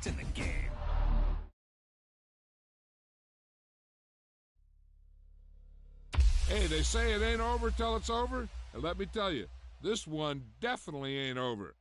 It's in the game. Hey, they say it ain't over till it's over, and let me tell you, this one definitely ain't over.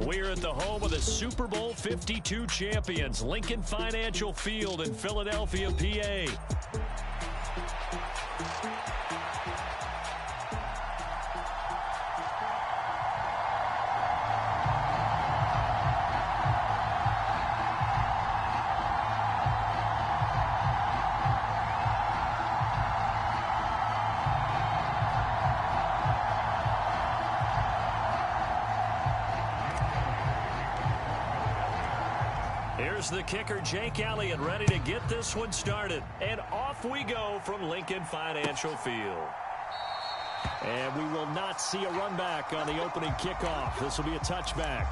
We're at the home of the Super Bowl 52 champions, Lincoln Financial Field in Philadelphia, PA. Here's the kicker, Jake Elliott, ready to get this one started. And off we go from Lincoln Financial Field. And we will not see a run back on the opening kickoff. This will be a touchback.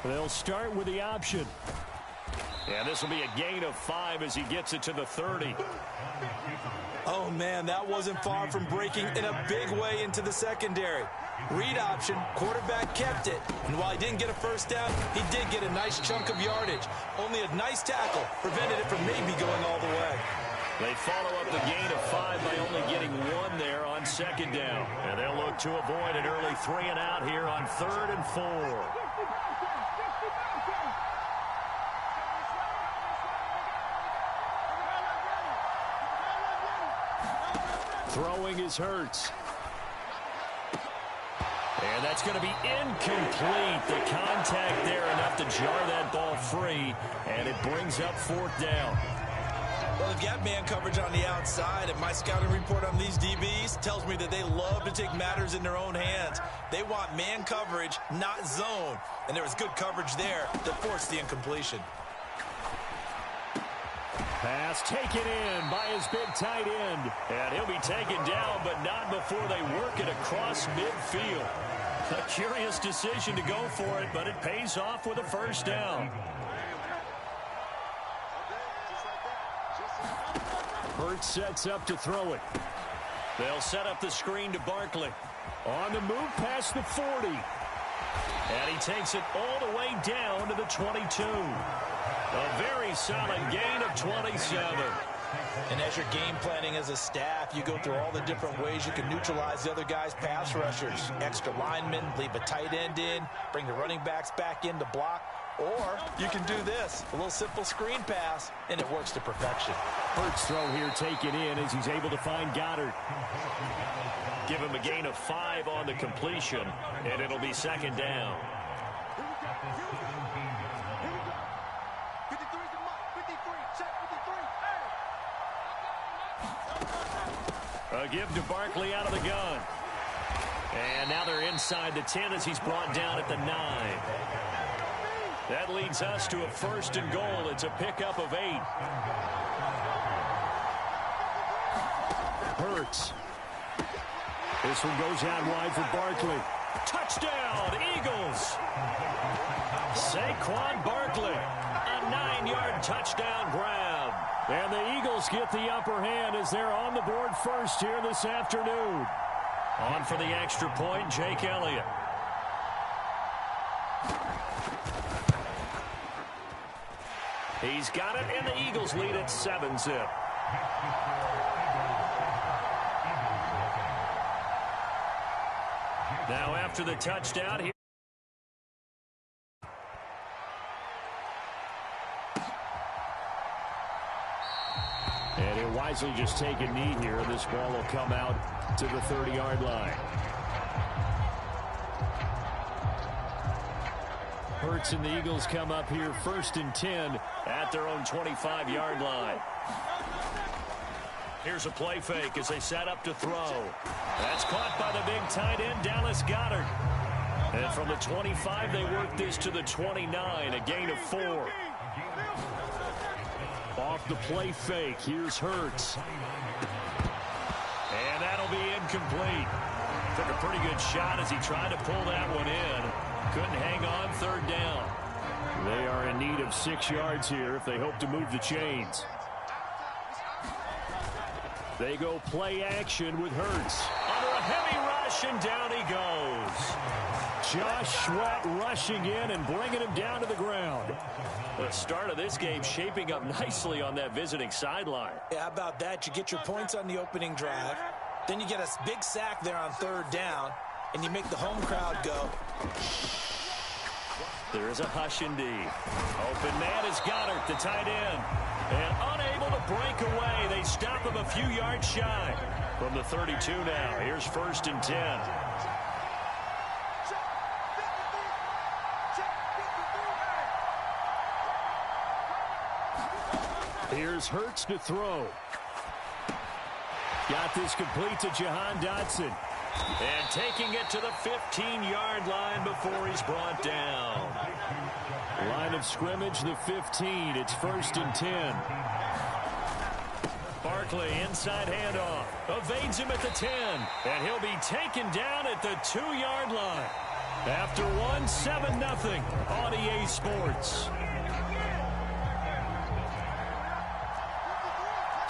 They'll start with the option. And this will be a gain of 5 as he gets it to the 30. Oh, man, that wasn't far from breaking in a big way into the secondary. Read option, quarterback kept it. And while he didn't get a first down, he did get a nice chunk of yardage. Only a nice tackle prevented it from maybe going all the way. They follow up the gain of 5 by only getting 1 there on second down. And they'll look to avoid an early 3 and out here on 3rd and 4. Throwing is Hurts. And that's going to be incomplete. The contact there enough to jar that ball free. And it brings up 4th down. Well, if you have man coverage on the outside, and my scouting report on these DBs tells me that they love to take matters in their own hands. They want man coverage, not zone. And there was good coverage there that forced the incompletion. Pass taken in by his big tight end. And he'll be taken down, but not before they work it across midfield. A curious decision to go for it, but it pays off with a first down. Hurts sets up to throw it. They'll set up the screen to Barkley. On the move past the 40. And he takes it all the way down to the 22. A very solid gain of 27. And as you're game planning as a staff, you go through all the different ways you can neutralize the other guy's pass rushers. Extra linemen, leave a tight end in, bring the running backs back in to block. Or you can do this, a little simple screen pass, and it works to perfection. Hurts throw here taken in as he's able to find Goddard. Give him a gain of 5 on the completion, and it'll be 2nd down. A give to Barkley out of the gun. And now they're inside the 10 as he's brought down at the 9. That leads us to a 1st and goal. It's a pickup of 8. Hurts. This one goes out wide for Barkley. Touchdown, Eagles. Saquon Barkley. A 9-yard touchdown grab. And the Eagles get the upper hand as they're on the board first here this afternoon. On for the extra point, Jake Elliott. He's got it, and the Eagles lead at 7-zip. Now after the touchdown here. And he'll wisely just take a knee here, and this ball will come out to the 30-yard line. Hurts and the Eagles come up here 1st and 10 at their own 25-yard line. Here's a play fake as they set up to throw. That's caught by the big tight end, Dallas Goedert. And from the 25, they work this to the 29, a gain of 4. Off the play fake, here's Hurts. And that'll be incomplete. Took a pretty good shot as he tried to pull that one in. Couldn't hang on, 3rd down. They are in need of 6 yards here if they hope to move the chains. They go play action with Hurts. Under a heavy rush, and down he goes. Josh Sweat rushing in and bringing him down to the ground. The start of this game shaping up nicely on that visiting sideline. Yeah, how about that? You get your points on the opening drive. Then you get a big sack there on 3rd down. And you make the home crowd go. There is a hush indeed. Open man is Goddard, the tight end. And unable to break away. They stop him a few yards shy. From the 32 now. Here's 1st and 10. Here's Hurts to throw. Got this complete to Jahan Dotson. And taking it to the 15-yard line before he's brought down. Line of scrimmage, the 15. It's 1st and 10. Barkley, inside handoff. Evades him at the 10. And he'll be taken down at the 2-yard line. After one, 7-0 on EA Sports.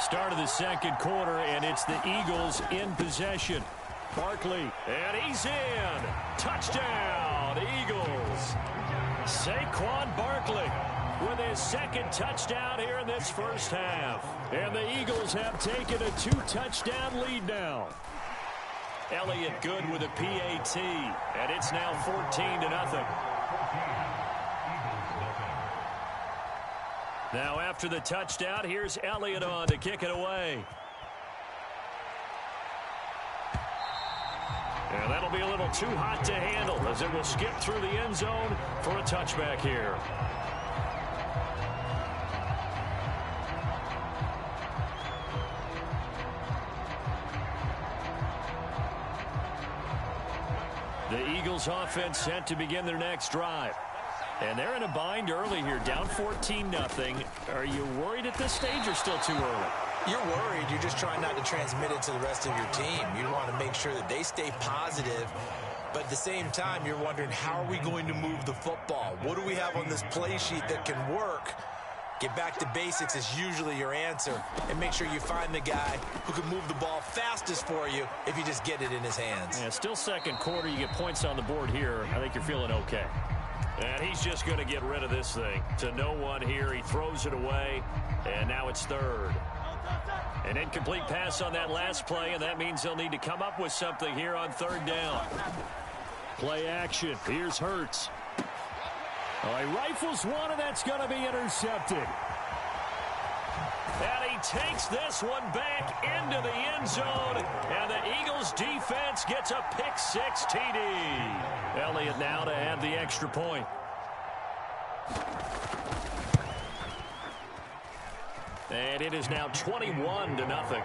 Start of the second quarter, and it's the Eagles in possession. Barkley, and he's in. Touchdown, Eagles. Saquon Barkley with his second touchdown here in this first half. And the Eagles have taken a 2-touchdown lead now. Elliott good with a PAT, and it's now 14-0. Now after the touchdown, here's Elliott on to kick it away. And that'll be a little too hot to handle as it will skip through the end zone for a touchback here. The Eagles offense set to begin their next drive. And they're in a bind early here, down 14-0. Are you worried at this stage or still too early? You're worried. You're just trying not to transmit it to the rest of your team. You want to make sure that they stay positive. But at the same time, you're wondering, how are we going to move the football? What do we have on this play sheet that can work? Get back to basics is usually your answer. And make sure you find the guy who can move the ball fastest for you if you just get it in his hands. Yeah, still second quarter. You get points on the board here. I think you're feeling okay. And he's just going to get rid of this thing. To no one here. He throws it away. And now it's third. An incomplete pass on that last play, and that means they'll need to come up with something here on third down. Play action. Here's Hurts. Oh, he rifles one, and that's going to be intercepted. And he takes this one back into the end zone, and the Eagles defense gets a pick-6 TD. Elliott now to add the extra point. And it is now 21-0.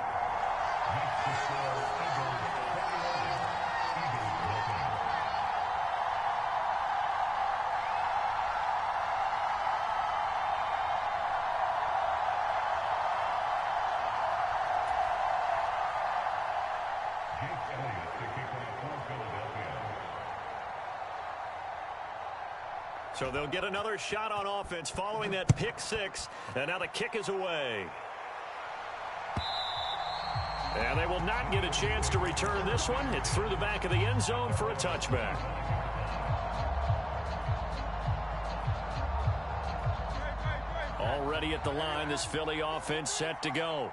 So they'll get another shot on offense following that pick-6, and now the kick is away. And they will not get a chance to return this one. It's through the back of the end zone for a touchback. Already at the line, this Philly offense set to go.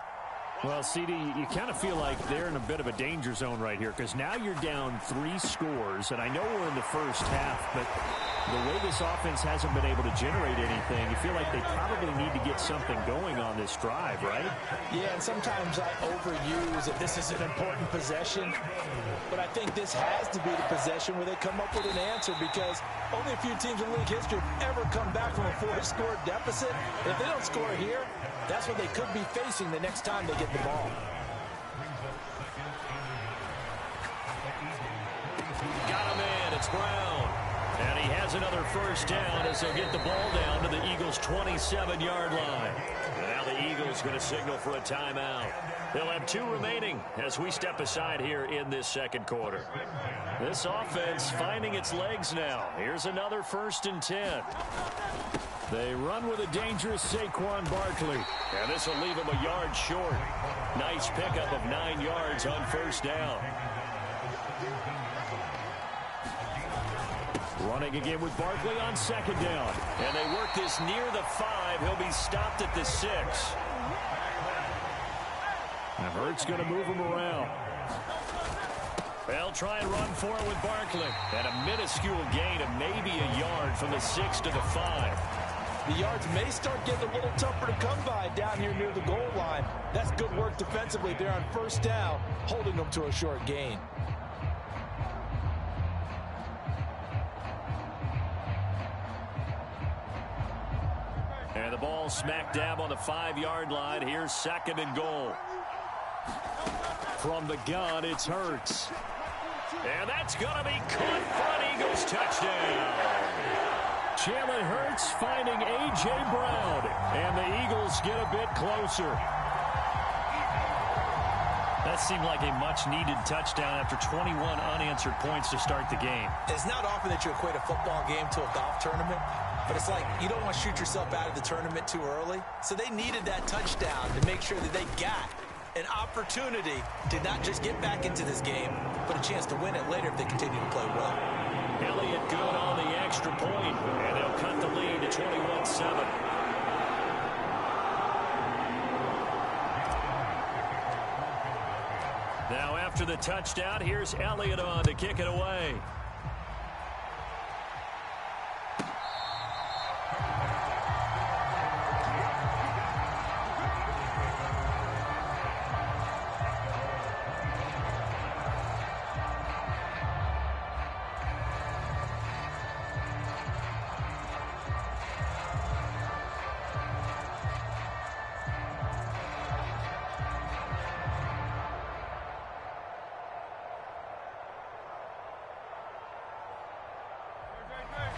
Well, CD, you kind of feel like they're in a bit of a danger zone right here because now you're down 3 scores, and I know we're in the first half, but the way this offense hasn't been able to generate anything, you feel like they probably need to get something going on this drive, right? Yeah, and sometimes I overuse that this is an important possession, but I think this has to be the possession where they come up with an answer because only a few teams in league history have ever come back from a 4-score deficit. And if they don't score here, that's what they could be facing the next time they get the ball. Got him in. It's Brown. And he has another first down as they'll get the ball down to the Eagles' 27-yard line. And now the Eagles going to signal for a timeout. They'll have 2 remaining as we step aside here in this second quarter. This offense finding its legs now. Here's another 1st and 10. They run with a dangerous Saquon Barkley. And this will leave him a yard short. Nice pickup of 9 yards on first down. Running again with Barkley on second down. And they work this near the 5. He'll be stopped at the 6. And Hurts going to move him around. They'll try and run for it with Barkley. And a minuscule gain of maybe a yard from the 6 to the 5. The yards may start getting a little tougher to come by down here near the goal line. That's good work defensively there on first down, holding them to a short gain. And the ball smack dab on the 5-yard line. Here's 2nd and goal. From the gun, it's Hurts. And that's going to be caught for an Eagles touchdown. Jalen Hurts finding A.J. Brown. And the Eagles get a bit closer. That seemed like a much-needed touchdown after 21 unanswered points to start the game. It's not often that you equate a football game to a golf tournament. But it's like you don't want to shoot yourself out of the tournament too early. So they needed that touchdown to make sure that they got an opportunity to not just get back into this game, but a chance to win it later if they continue to play well. Elliott good on the extra point, and they'll cut the lead to 21-7. Now after the touchdown, here's Elliott on to kick it away.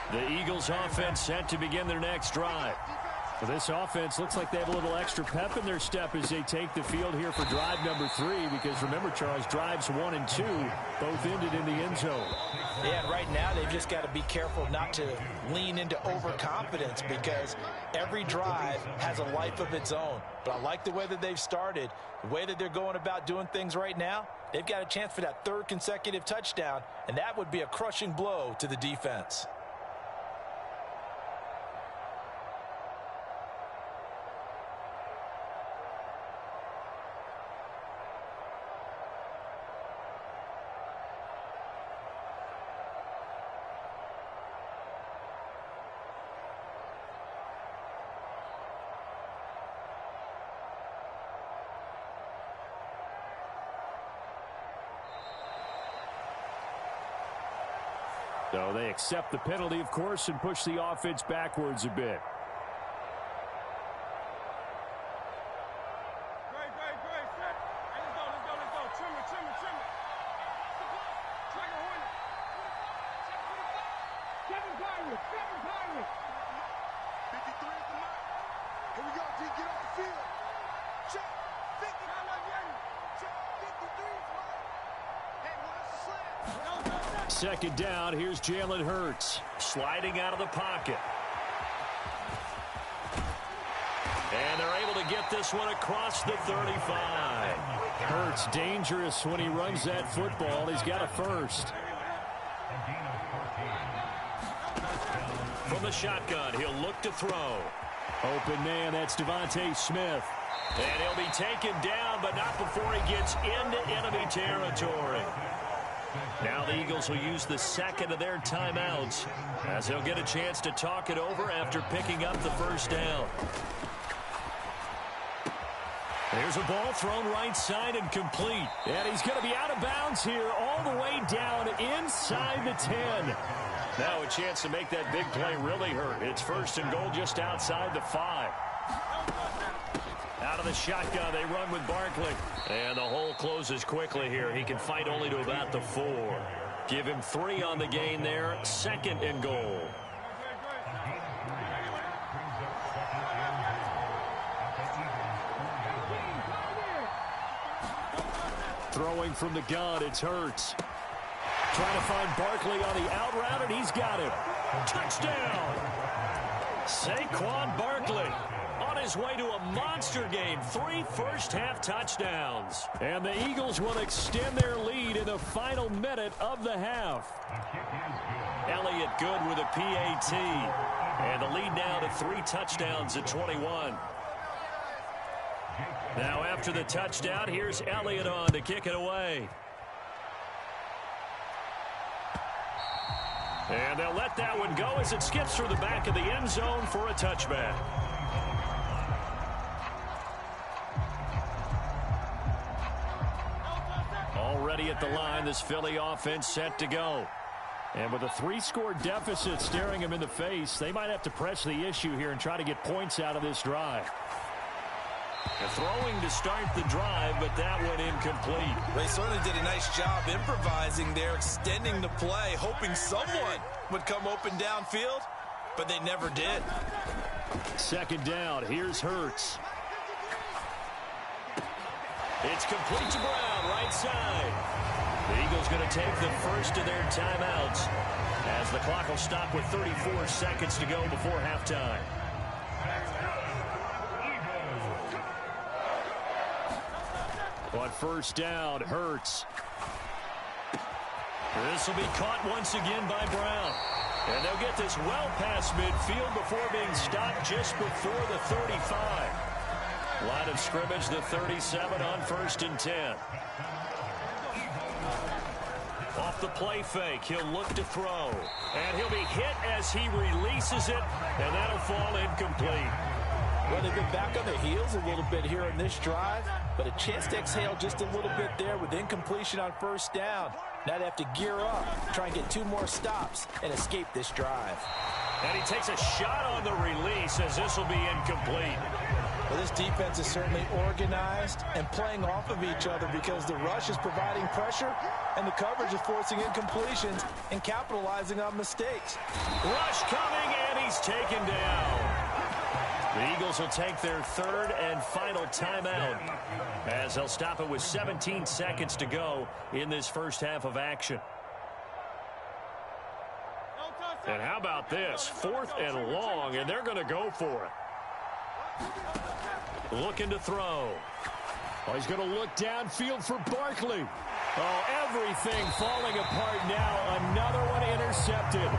The Eagles offense set to begin their next drive. Well, this offense looks like they have a little extra pep in their step as they take the field here for drive number 3, because remember, Charles, drives 1 and 2 both ended in the end zone. Yeah, and right now they've just got to be careful not to lean into overconfidence, because every drive has a life of its own. But I like the way that they've started, the way that they're going about doing things right now. They've got a chance for that 3rd consecutive touchdown, and that would be a crushing blow to the defense. So they accept the penalty, of course, and push the offense backwards a bit. Second down, here's Jalen Hurts. Sliding out of the pocket. And they're able to get this one across the 35. Hurts dangerous when he runs that football. He's got a first. From the shotgun, he'll look to throw. Open man, that's Devontae Smith. And he'll be taken down, but not before he gets into enemy territory. Now the Eagles will use the second of their timeouts as they'll get a chance to talk it over after picking up the first down. There's a ball thrown right side and complete. And he's going to be out of bounds here all the way down inside the 10. Now a chance to make that big play really hurt. It's 1st and goal just outside the 5. Out of the shotgun, they run with Barkley. And the hole closes quickly here. He can fight only to about the 4. Give him 3 on the gain there. 2nd and goal. Throwing from the gun, it's Hurts. Trying to find Barkley on the out route, and he's got him. Touchdown! Saquon Barkley on his way to a monster game. 3 first-half touchdowns. And the Eagles will extend their lead in the final minute of the half. Elliott good with a PAT. And the lead now to 3 touchdowns at 21. Now after the touchdown, here's Elliott on to kick it away. And they'll let that one go as it skips through the back of the end zone for a touchback. Already at the line, this Philly offense set to go. And with a 3-score deficit staring them in the face, they might have to press the issue here and try to get points out of this drive. They're throwing to start the drive, but that one incomplete. They certainly did a nice job improvising there, extending the play, hoping someone would come open downfield, but they never did. 2nd down, here's Hurts. It's complete to Brown, right side. The Eagles going to take the first of their timeouts as the clock will stop with 34 seconds to go before halftime. On first down, Hurts. This will be caught once again by Brown. And they'll get this well past midfield before being stopped just before the 35. Line of scrimmage, the 37 on 1st and 10. Off the play fake, he'll look to throw. And he'll be hit as he releases it, and that'll fall incomplete. Well, they've been back on their heels a little bit here in this drive, but a chance to exhale just a little bit there with incompletion on first down. Now they have to gear up, try and get 2 more stops, and escape this drive. And he takes a shot on the release as this will be incomplete. Well, this defense is certainly organized and playing off of each other because the rush is providing pressure and the coverage is forcing incompletions and capitalizing on mistakes. Rush coming, and he's taken down. The Eagles will take their 3rd and final timeout as they'll stop it with 17 seconds to go in this first half of action. And how about this? 4th and long, and they're going to go for it. Looking to throw. Oh, he's going to look downfield for Barkley. Oh, everything falling apart now. Another one intercepted.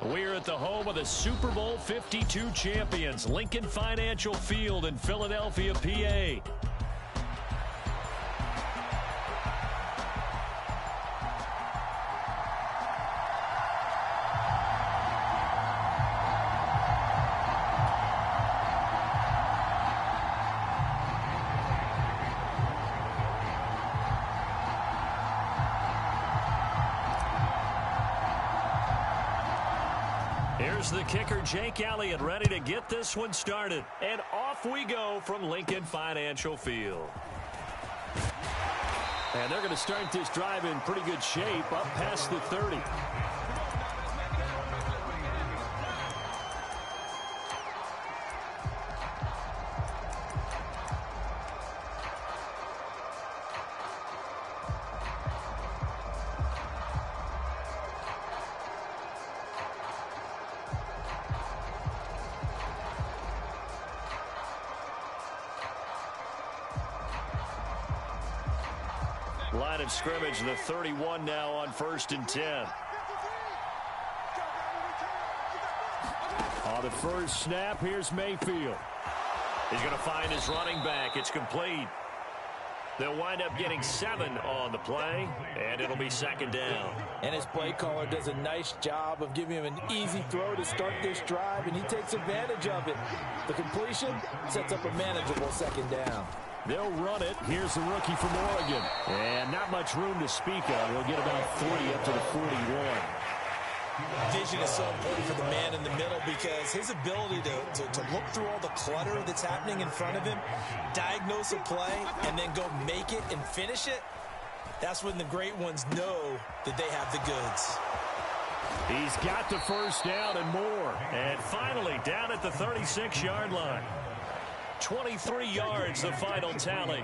We're at the home of the Super Bowl 52 champions, Lincoln Financial Field in Philadelphia, PA. Here's the kicker, Jake Elliott, ready to get this one started. And off we go from Lincoln Financial Field. And they're going to start this drive in pretty good shape, up past the 30. Line of scrimmage, the 31 now on 1st and 10. On the first snap, here's Mayfield. He's going to find his running back. It's complete. They'll wind up getting 7 on the play, and it'll be 2nd down. And his play caller does a nice job of giving him an easy throw to start this drive, and he takes advantage of it. The completion sets up a manageable 2nd down. They'll run it. Here's the rookie from Oregon. And not much room to speak of. He'll get about 3 up to the 41. Vision is so important for the man in the middle because his ability to look through all the clutter that's happening in front of him, diagnose a play, and then go make it and finish it, that's when the great ones know that they have the goods. He's got the first down and more. And finally down at the 36-yard line. 23 yards, the final tally.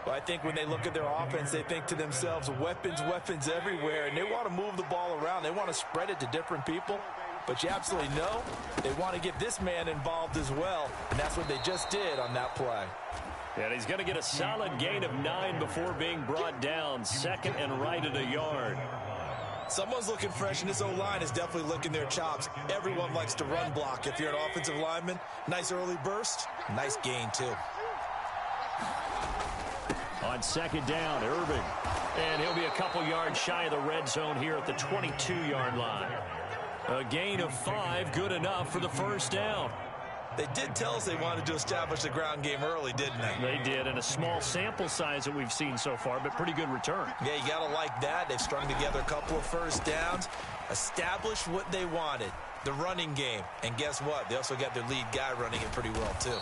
Well, I think when they look at their offense, they think to themselves, weapons, weapons everywhere, and they want to move the ball around. They want to spread it to different people, but you absolutely know they want to get this man involved as well, and that's what they just did on that play. And he's going to get a solid gain of 9 before being brought down, second and right at a yard. Someone's looking fresh, and this O-line is definitely licking their chops. Everyone likes to run block. If you're an offensive lineman, nice early burst, nice gain too. On second down, Irving. And he'll be a couple yards shy of the red zone here at the 22-yard line. A gain of 5, good enough for the first down. They did tell us they wanted to establish the ground game early, didn't they? They did, and a small sample size that we've seen so far, but pretty good return. Yeah, you got to like that. They've strung together a couple of first downs, established what they wanted, the running game. And guess what? They also got their lead guy running it pretty well, too.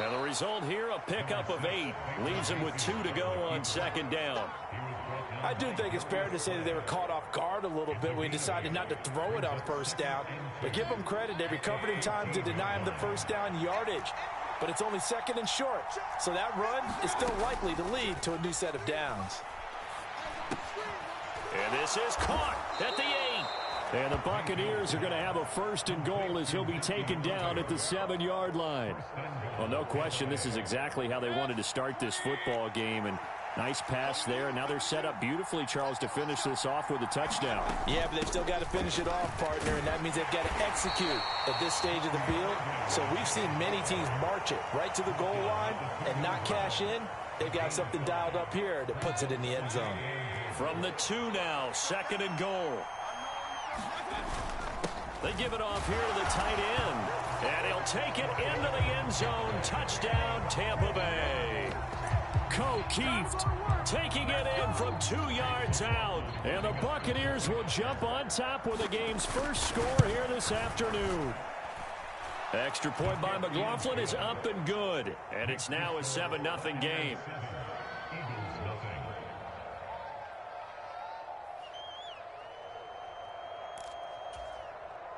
And the result here, a pickup of 8. Leaves them with 2 to go on second down. I do think it's fair to say that they were caught off guard a little bit when he decided not to throw it on first down. But give them credit. They recovered in time to deny him the first down yardage. But it's only second and short. So that run is still likely to lead to a new set of downs. And this is caught at the 8. And the Buccaneers are going to have a first and goal as he'll be taken down at the 7-yard line. Well, no question, this is exactly how they wanted to start this football game. And nice pass there. And now they're set up beautifully, Charles, to finish this off with a touchdown. Yeah, but they've still got to finish it off, partner, and that means they've got to execute at this stage of the field. So we've seen many teams march it right to the goal line and not cash in. They've got something dialed up here that puts it in the end zone. From the 2 now, second and goal. They give it off here to the tight end. And he'll take it into the end zone. Touchdown, Tampa Bay. Keeft taking it in from 2 yards out. And the Buccaneers will jump on top with the game's first score here this afternoon. Extra point by McLaughlin is up and good. And it's now a 7-0 game.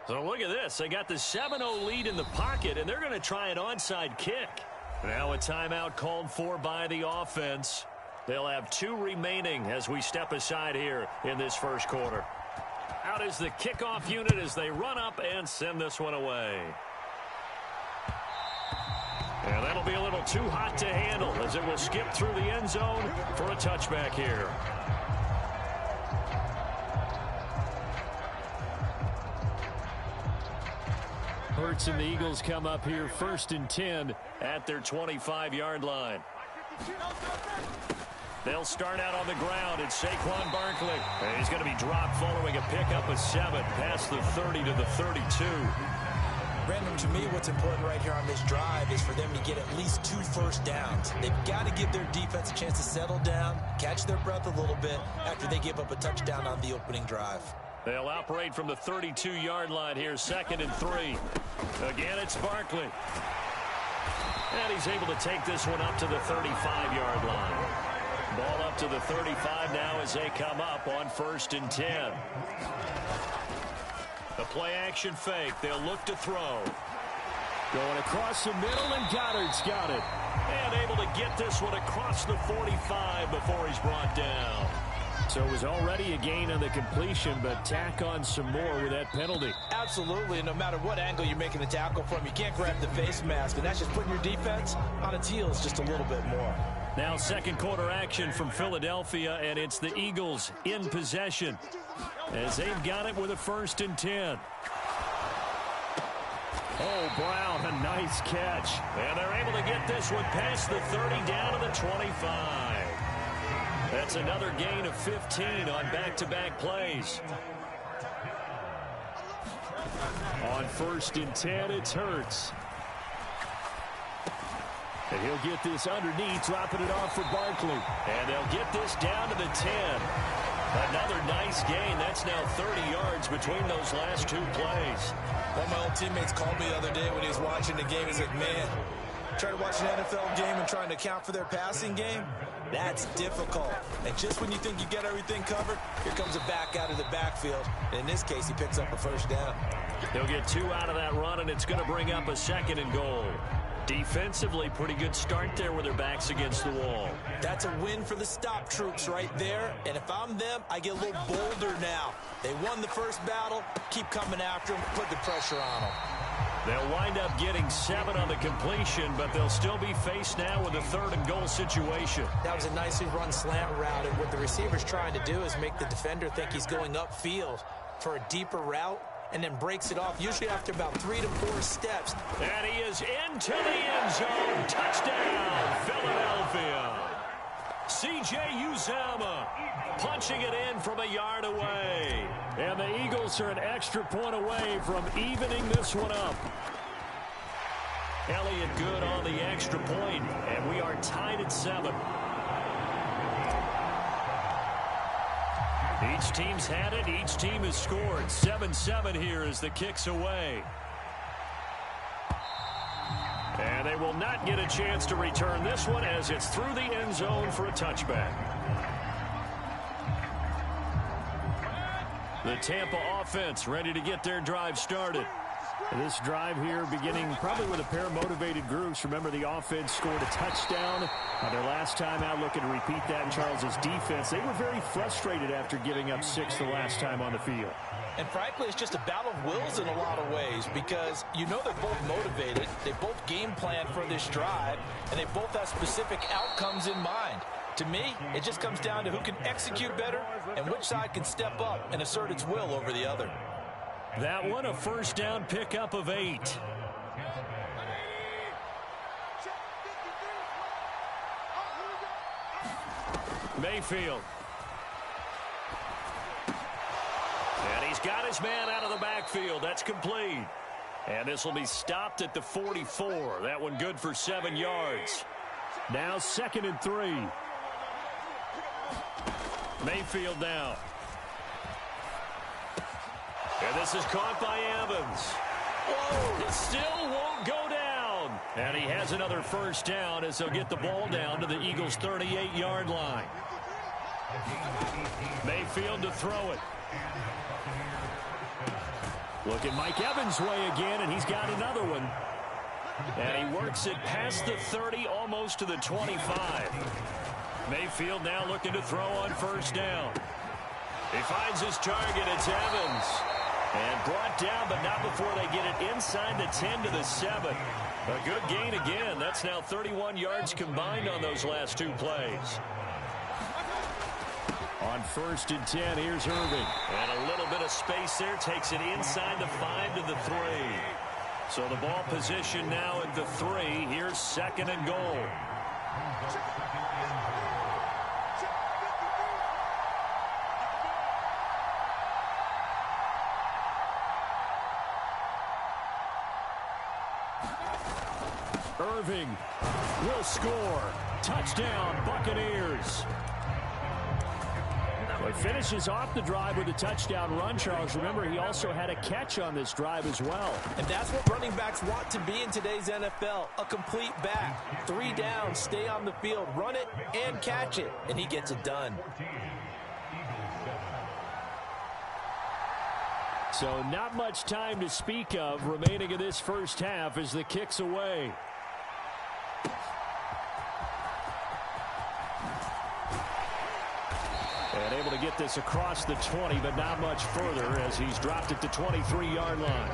So look at this. They got the 7-0 lead in the pocket, and they're going to try an onside kick. Now a timeout called for by the offense. They'll have 2 remaining as we step aside here in this first quarter. Out is the kickoff unit as they run up and send this one away. And that'll be a little too hot to handle as it will skip through the end zone for a touchback here. Hurts and the Eagles come up here first and 10 at their 25-yard line. They'll start out on the ground. It's Saquon Barkley. And he's going to be dropped following a pickup of 7 past the 30 to the 32. Brandon, to me, what's important right here on this drive is for them to get at least 2 first downs. They've got to give their defense a chance to settle down, catch their breath a little bit after they give up a touchdown on the opening drive. They'll operate from the 32-yard line here, second and 3. Again, it's Barkley. And he's able to take this one up to the 35-yard line. Ball up to the 35 now as they come up on first and 10. The play-action fake. They'll look to throw. Going across the middle, and Goddard's got it. And able to get this one across the 45 before he's brought down. So it was already a gain on the completion, but tack on some more with that penalty. Absolutely, and no matter what angle you're making the tackle from, you can't grab the face mask, and that's just putting your defense on its heels just a little bit more. Now second quarter action from Philadelphia, and it's the Eagles in possession as they've got it with a first and 10. Oh, Brown, a nice catch. And they're able to get this one past the 30 down to the 25. That's another gain of 15 on back-to-back plays. On first and 10, it's Hurts. And he'll get this underneath, dropping it off for Barkley. And they'll get this down to the 10. Another nice gain. That's now 30 yards between those last two plays. One of my old teammates called me the other day when he was watching the game. He's like, man, trying to watch an NFL game and trying to account for their passing game, that's difficult. And just when you think you get everything covered, here comes a back out of the backfield. And in this case, he picks up a first down. He'll get 2 out of that run, and it's going to bring up a 2nd and goal. Defensively, pretty good start there with their backs against the wall. That's a win for the stop troops right there. And if I'm them, I get a little bolder now. They won the first battle. Keep coming after them. Put the pressure on them. They'll wind up getting 7 on the completion, but they'll still be faced now with a 3rd and goal situation. That was a nicely run slant route, and what the receiver's trying to do is make the defender think he's going upfield for a deeper route, and then breaks it off, usually after about 3 to 4 steps. And he is into the end zone. Touchdown, Philadelphia. C.J. Uzomah punching it in from a yard away. And the Eagles are an extra point away from evening this one up. Elliott good on the extra point, and we are tied at 7. Each team's had it. Each team has scored. 7-7 here as the kick's away. And they will not get a chance to return this one as it's through the end zone for a touchback. The Tampa offense ready to get their drive started. This drive here beginning probably with a pair of motivated groups. Remember, the offense scored a touchdown on their last time out. Looking to repeat that in Charles's defense. They were very frustrated after giving up 6 the last time on the field. And frankly, it's just a battle of wills in a lot of ways, because you know they're both motivated. They both game plan for this drive, and they both have specific outcomes in mind. To me, it just comes down to who can execute better and which side can step up and assert its will over the other. That one, a first down pickup of 8. Mayfield. And he's got his man out of the backfield. That's complete. And this will be stopped at the 44. That one good for 7 yards. Now 2nd and 3. Mayfield now. And this is caught by Evans. Whoa, it still won't go down. And he has another first down as they'll get the ball down to the Eagles' 38-yard line. Mayfield to throw it. Look at Mike Evans' way again, and he's got another one. And he works it past the 30, almost to the 25. Mayfield now looking to throw on first down. He finds his target. It's Evans. And brought down, but not before they get it inside the 10 to the 7. A good gain again. That's now 31 yards combined on those last 2 plays. On 1st and 10, here's Irving. And a little bit of space there. Takes it inside the 5 to the 3. So the ball position now at the 3. Here's 2nd and goal. Irving will score. Touchdown, Buccaneers. Well, he finishes off the drive with a touchdown run, Charles. Remember, he also had a catch on this drive as well. And that's what running backs want to be in today's NFL, a complete back. 3 downs, stay on the field, run it, and catch it. And he gets it done. So not much time to speak of remaining in this first half as the kick's away. And able to get this across the 20, but not much further as he's dropped it to 23-yard line.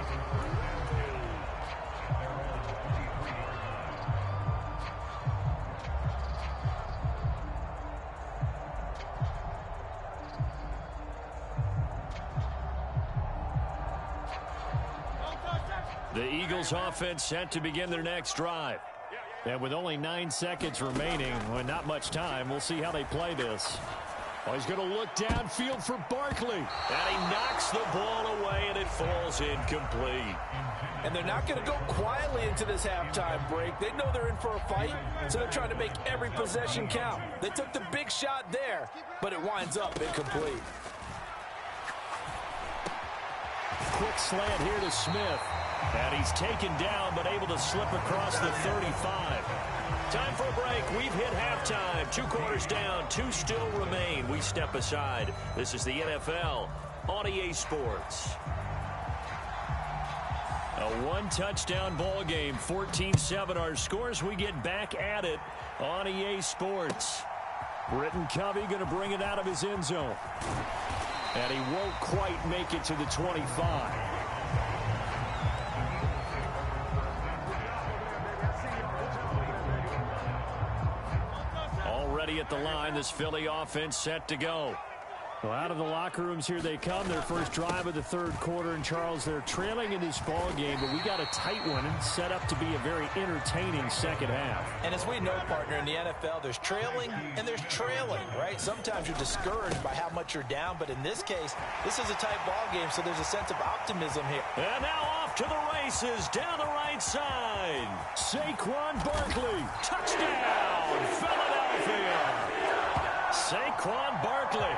The Eagles offense set to begin their next drive. And with only 9 seconds remaining, well, not much time, we'll see how they play this. Oh, he's going to look downfield for Barkley. And he knocks the ball away, and it falls incomplete. And they're not going to go quietly into this halftime break. They know they're in for a fight, so they're trying to make every possession count. They took the big shot there, but it winds up incomplete. Quick slant here to Smith. And he's taken down, but able to slip across the 35. Time for a break. We've hit halftime. 2 quarters down. 2 still remain. We step aside. This is the NFL on EA Sports. A 1-touchdown ball game. 14-7 our scores. We get back at it on EA Sports. Britton Covey going to bring it out of his end zone. And he won't quite make it to the 25. Already at the line, this Philly offense set to go. Well, out of the locker rooms here they come. Their first drive of the third quarter. And, Charles, they're trailing in this ball game, but we got a tight one and set up to be a very entertaining second half. And as we know, partner, in the NFL, there's trailing and there's trailing, right? Sometimes you're discouraged by how much you're down, but in this case, this is a tight ball game, so there's a sense of optimism here. And now off to the races down the right side. Saquon Barkley, touchdown, Philadelphia. Saquon Barkley,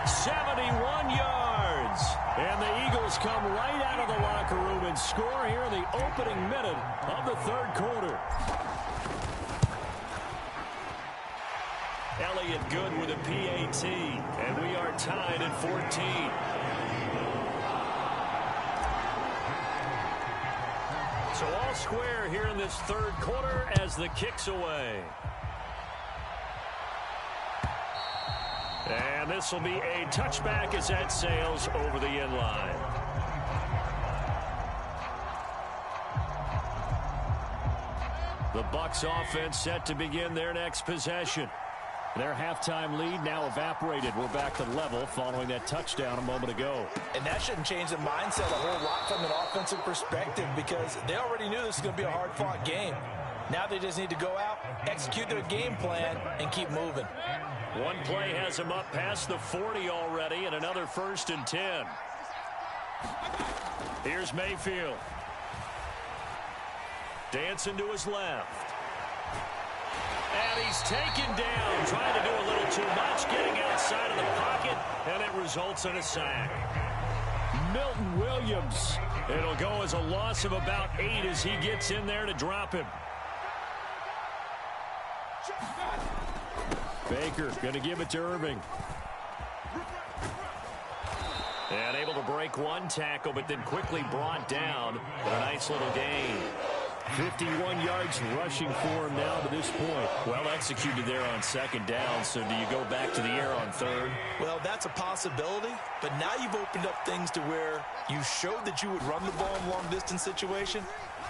71 yards. And the Eagles come right out of the locker room and score here in the opening minute of the third quarter. Elliott good with a PAT, and we are tied at 14. So all square here in this third quarter as the kick's away. And this will be a touchback as that sails over the end line. The Bucs offense set to begin their next possession. Their halftime lead now evaporated. We're back to level following that touchdown a moment ago. And that shouldn't change the mindset a whole lot from an offensive perspective because they already knew this was going to be a hard-fought game. Now they just need to go out, execute their game plan, and keep moving. One play has him up past the 40 already, and another 1st and 10. Here's Mayfield. Dancing to his left. And he's taken down, trying to do a little too much, getting outside of the pocket, and it results in a sack. Milton Williams. It'll go as a loss of about 8 as he gets in there to drop him. Baker going to give it to Irving. And able to break one tackle, but then quickly brought down. But a nice little gain. 51 yards rushing for him now to this point. Well executed there on second down. So do you go back to the air on third? Well, that's a possibility. But now you've opened up things to where you showed that you would run the ball in long-distance situation.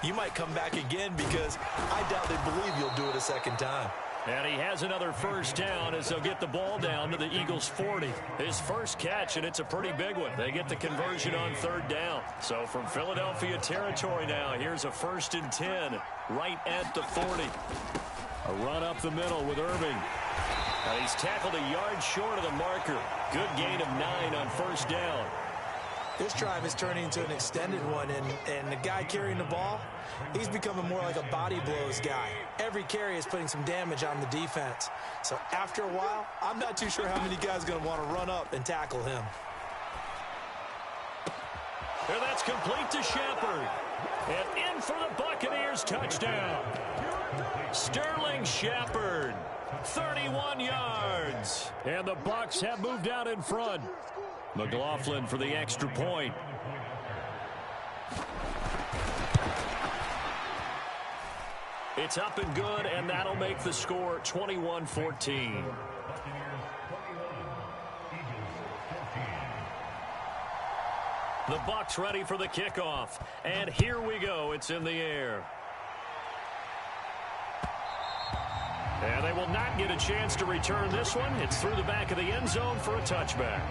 You might come back again because I doubt they believe you'll do it a second time. And he has another first down as they'll get the ball down to the Eagles' 40. His first catch, and it's a pretty big one. They get the conversion on third down. So from Philadelphia territory now, here's a 1st and 10 right at the 40. A run up the middle with Irving. And he's tackled a yard short of the marker. Good gain of 9 on first down. This drive is turning into an extended one, and the guy carrying the ball, he's becoming more like a body blows guy. Every carry is putting some damage on the defense. So after a while, I'm not too sure how many guys are going to want to run up and tackle him. And that's complete to Shepard. And in for the Buccaneers touchdown. Sterling Shepard, 31 yards. And the Bucs have moved out in front. McLaughlin for the extra point. It's up and good, and that'll make the score 21-14. The Bucs ready for the kickoff. And here we go. It's in the air. And they will not get a chance to return this one. It's through the back of the end zone for a touchback.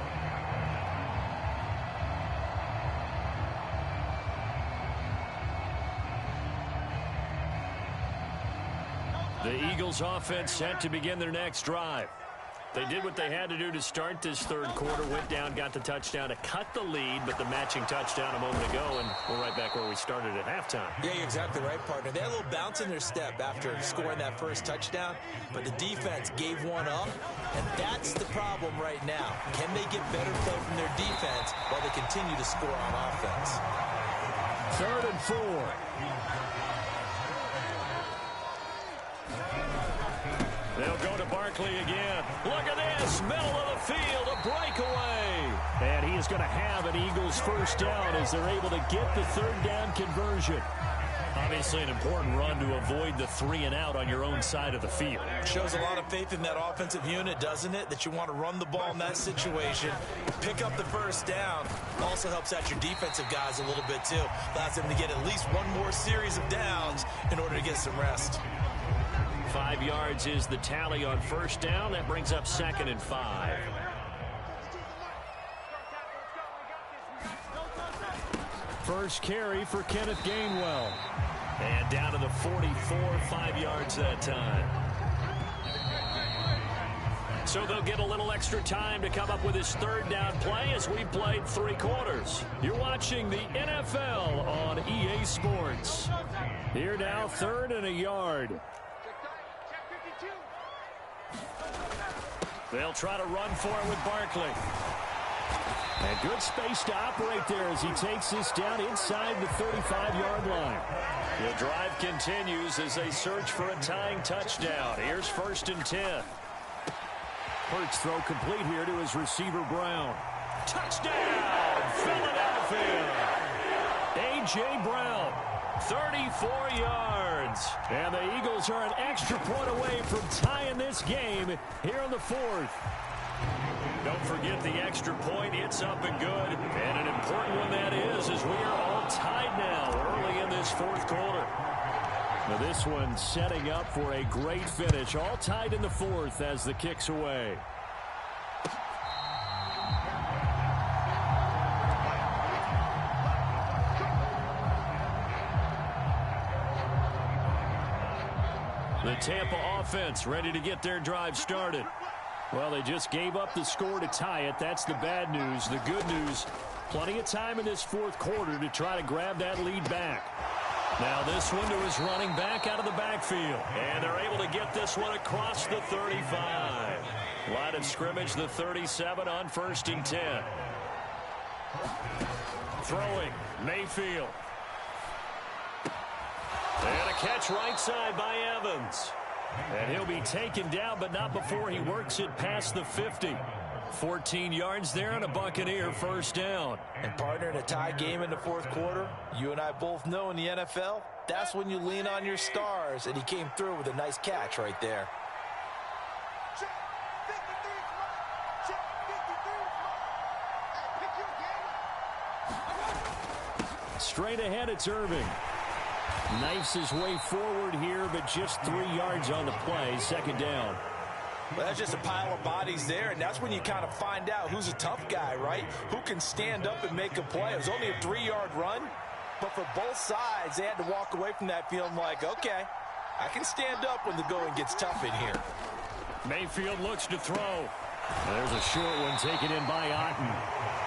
The Eagles offense set to begin their next drive. They did what they had to do to start this third quarter, went down, got the touchdown to cut the lead, but the matching touchdown a moment ago, and we're right back where we started at halftime. Yeah, you're exactly right, partner. They had a little bounce in their step after scoring that first touchdown, but the defense gave one up, and that's the problem right now. Can they get better play from their defense while they continue to score on offense? 3rd and 4. They'll go to Barkley again. Look at this, middle of the field, a breakaway. And he is going to have an Eagles first down as they're able to get the third down conversion. Obviously an important run to avoid the 3-and-out on your own side of the field. Shows a lot of faith in that offensive unit, doesn't it? That you want to run the ball in that situation, pick up the first down. Also helps out your defensive guys a little bit too. Allows them to get at least one more series of downs in order to get some rest. 5 yards is the tally on first down. That brings up 2nd and 5. First carry for Kenneth Gainwell. And down to the 44, 5 yards that time. So they'll get a little extra time to come up with his third down play as we played 3 quarters. You're watching the NFL on EA Sports. Here now, 3rd and a yard. They'll try to run for it with Barkley. And good space to operate there as he takes this down inside the 35-yard line. The drive continues as they search for a tying touchdown. Here's 1st and 10. Hurts throw complete here to his receiver Brown. Touchdown, Philadelphia. A.J. Brown, 34 yards. And the Eagles are an extra point away from tying this game here in the 4th. Don't forget the extra point. It's up and good. And an important one that is as we are all tied now early in this 4th quarter. Now this one setting up for a great finish. All tied in the 4th as the kick's away. The Tampa offense ready to get their drive started. Well, they just gave up the score to tie it. That's the bad news. The good news, plenty of time in this 4th quarter to try to grab that lead back. Now this one to his running back out of the backfield. And they're able to get this one across the 35. Line of scrimmage, the 37 on 1st and 10. Throwing, Mayfield. And a catch right side by Evans. And he'll be taken down, but not before he works it past the 50. 14 yards there and a Buccaneer first down. And partner, in a tie game in the 4th quarter, you and I both know in the NFL, that's when you lean on your stars. And he came through with a nice catch right there. Straight ahead, it's Irving. Knifes his way forward here, but just 3 yards on the play. 2nd down. Well, that's just a pile of bodies there, and that's when you kind of find out who's a tough guy, right? Who can stand up and make a play. It was only a 3-yard run, but for both sides, they had to walk away from that feeling like, okay, I can stand up when the going gets tough in here. Mayfield looks to throw. There's a short one taken in by Otten.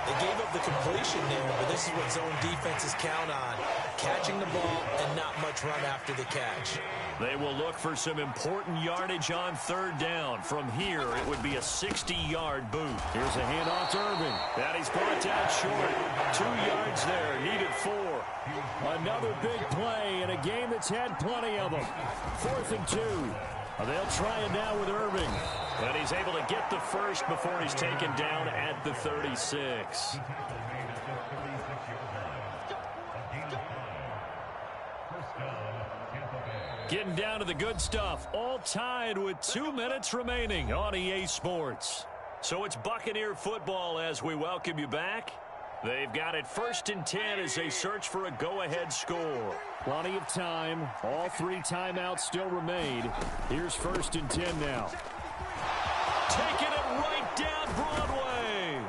They gave up the completion there, but this is what zone defenses count on. Catching the ball and not much run after the catch. They will look for some important yardage on 3rd down. From here, it would be a 60-yard boot. Here's a handoff to Irving. And he's brought down short. 2 yards there, needed 4. Another big play in a game that's had plenty of them. 4th and 2. They'll try it now with Irving. And he's able to get the first before he's taken down at the 36. Getting down to the good stuff. All tied with 2 minutes remaining on EA Sports. So it's Buccaneer football as we welcome you back. They've got it 1st and 10 as they search for a go-ahead score. Plenty of time. All 3 timeouts still remain. Here's 1st and 10 now. Taking it right down Broadway.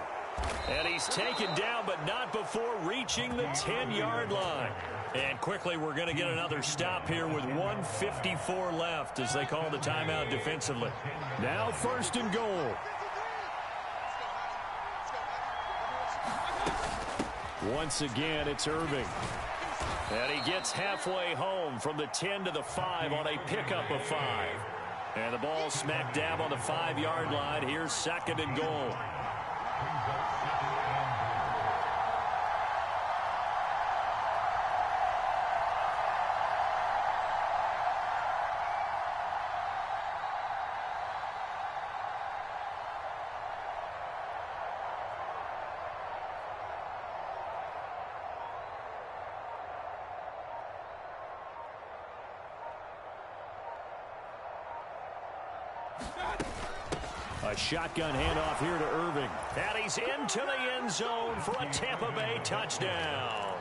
And he's taken down, but not before reaching the 10-yard line. And quickly, we're going to get another stop here with 1:54 left as they call the timeout defensively. Now 1st and goal. Once again, it's Irving. And he gets halfway home from the 10 to the 5 on a pickup of 5. And the ball smack dab on the 5-yard line. Here's 2nd and goal. A shotgun handoff here to Irving. And he's into the end zone for a Tampa Bay touchdown.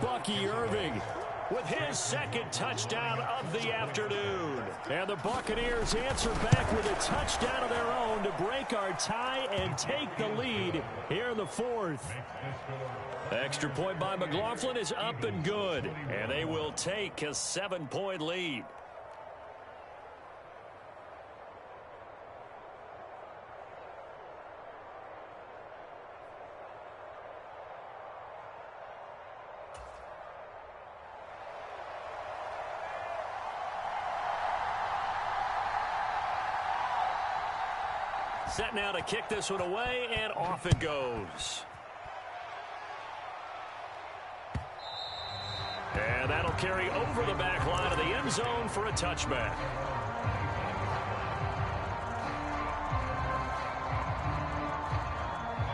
Bucky Irving with his 2nd touchdown of the afternoon. And the Buccaneers answer back with a touchdown of their own to break our tie and take the lead here in the 4th. Extra point by McLaughlin is up and good. And they will take a 7-point lead. Set now to kick this one away, and off it goes. And that'll carry over the back line of the end zone for a touchback.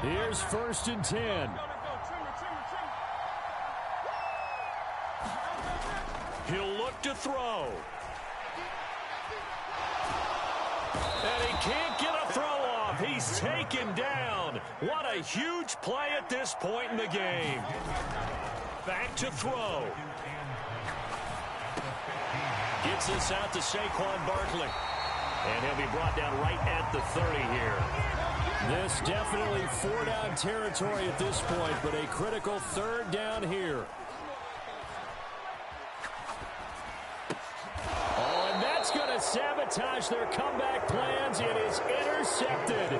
Here's 1st and 10. He'll look to throw. And he can't get a throw off. He's taken down. What a huge play at this point in the game. Back to throw. Gets this out to Saquon Barkley. And he'll be brought down right at the 30 here. This definitely 4-down territory at this point, but a critical 3rd down here. Going to sabotage their comeback plans. It is intercepted.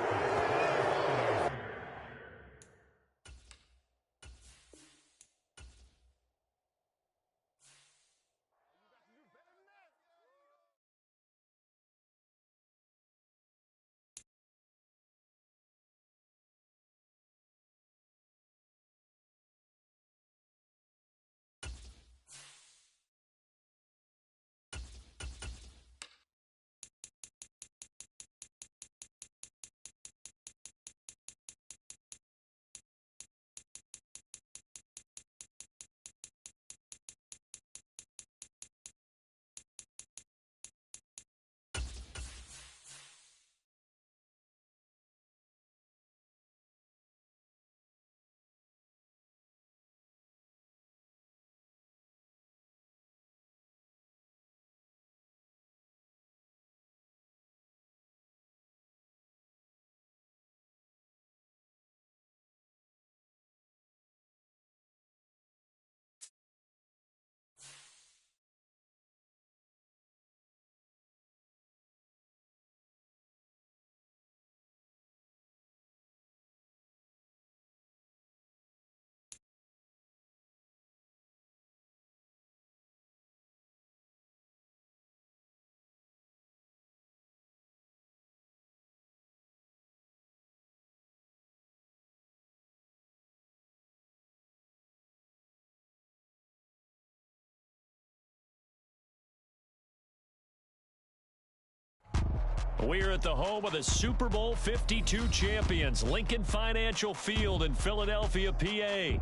We're at the home of the Super Bowl 52 champions, Lincoln Financial Field in Philadelphia, PA.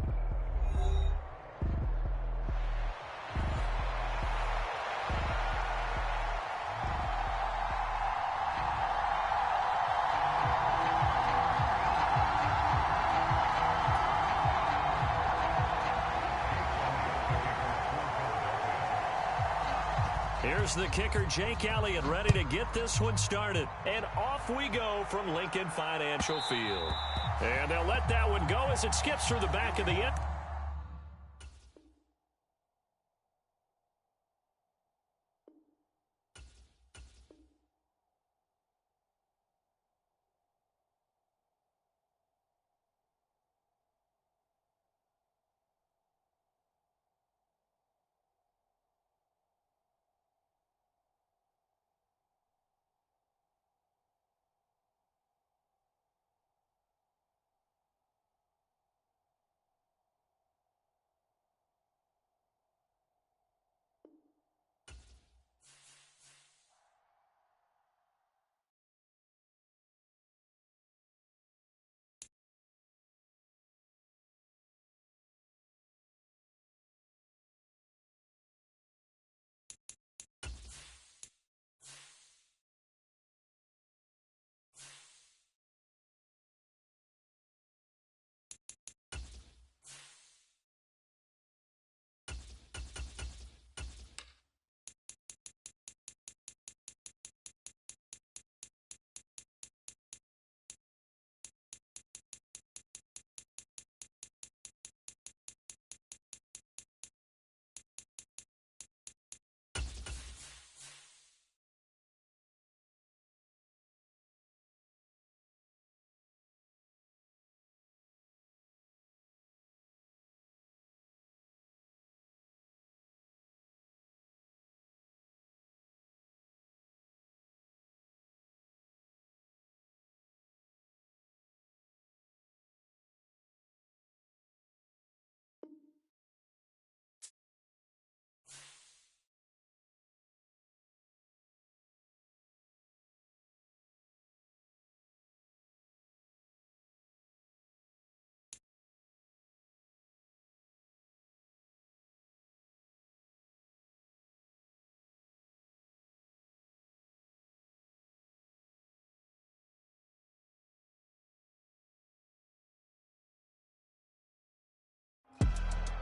Here's the kicker, Jake Elliott, ready to get this one started. And off we go from Lincoln Financial Field. And they'll let that one go as it skips through the back of the end.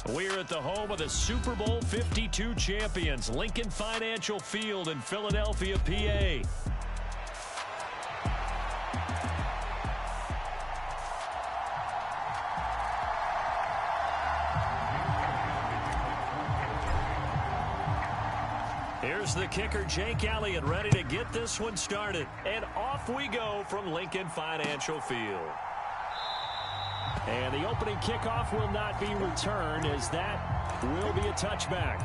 We're at the home of the Super Bowl 52 champions, Lincoln Financial Field in Philadelphia, PA. Here's the kicker, Jake Elliott, ready to get this one started. And off we go from Lincoln Financial Field. And the opening kickoff will not be returned, as that will be a touchback.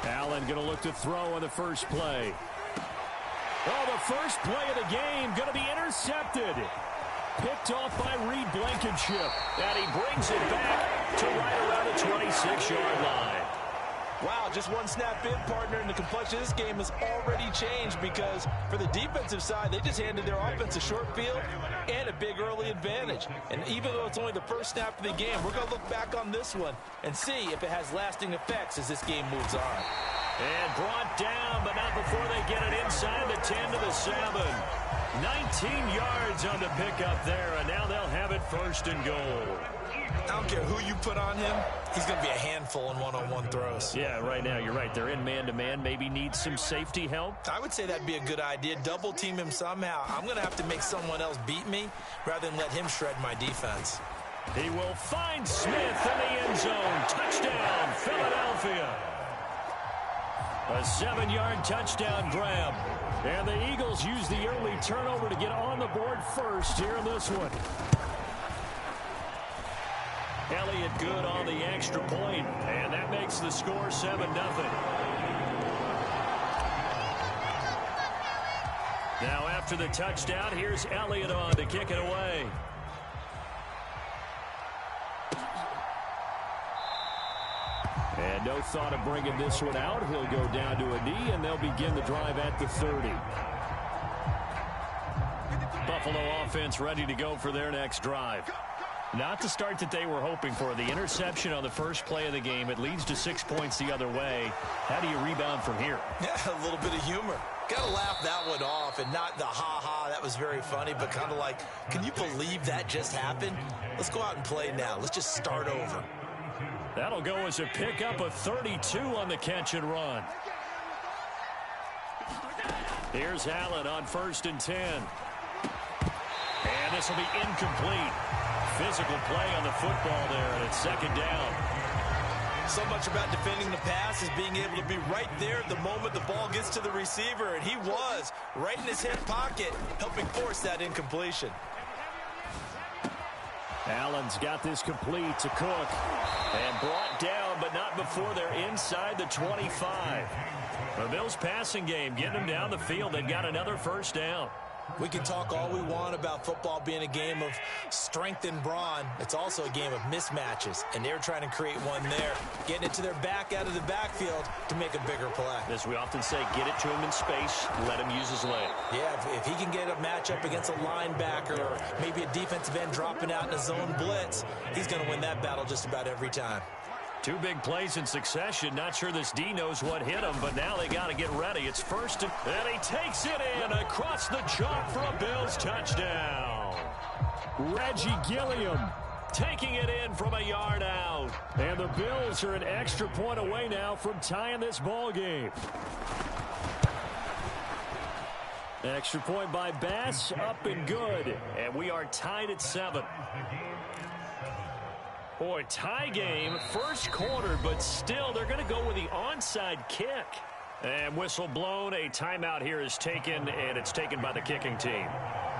Allen going to look to throw on the first play. Oh, the first play of the game going to be intercepted. Picked off by Reed Blankenship. And he brings it back to right around the 26-yard line. Wow, just one snap in, partner, and the complexion of this game has already changed, because for the defensive side, they just handed their offense a short field and a big early advantage. And even though it's only the first snap of the game, we're going to look back on this one and see if it has lasting effects as this game moves on. And brought down, but not before they get it inside the 10 to the 7. 19 yards on the pickup there, and now they'll have it first and goal. I don't care who you put on him, he's going to be a handful in one-on-one throws. Yeah, right now, you're right. They're in man-to-man. Maybe need some safety help. I would say that'd be a good idea. Double team him somehow. I'm going to have to make someone else beat me rather than let him shred my defense. He will find Smith in the end zone. Touchdown, Philadelphia. A 7-yard touchdown grab. And the Eagles use the early turnover to get on the board first here in this one. Elliott good on the extra point, and that makes the score 7-0. Now after the touchdown, here's Elliott on to kick it away. And no thought of bringing this one out. He'll go down to a knee, and they'll begin the drive at the 30. Buffalo offense ready to go for their next drive. Not the start that they were hoping for. The interception on the first play of the game. It leads to 6 points the other way. How do you rebound from here? Yeah, a little bit of humor. Got to laugh that one off, and not the ha-ha, that was very funny, but kind of like, can you believe that just happened? Let's go out and play now. Let's just start over. That'll go as a pickup of 32 on the catch and run. Here's Allen on 1st and 10. And this will be incomplete. Physical play on the football there, and it's 2nd down. So much about defending the pass is being able to be right there the moment the ball gets to the receiver, and he was right in his hip pocket, helping force that incompletion. Allen's got this complete to Cook, and brought down, but not before they're inside the 25. The Bills' passing game getting them down the field. They've got another 1st down. We can talk all we want about football being a game of strength and brawn. It's also a game of mismatches, and they're trying to create one there, getting it to their back out of the backfield to make a bigger play. As we often say, get it to him in space, let him use his leg. Yeah, if he can get a matchup against a linebacker or maybe a defensive end dropping out in a zone blitz, he's going to win that battle just about every time. 2 big plays in succession. Not sure this D knows what hit him, but now they got to get ready. It's 1st and he takes it in across the chalk for a Bills touchdown. Reggie Gilliam taking it in from a yard out. And the Bills are an extra point away now from tying this ball game. Extra point by Bass, up and good. And we are tied at 7. Boy, tie game, 1st quarter, but still they're going to go with the onside kick. And whistle blown, a timeout here is taken, and it's taken by the kicking team.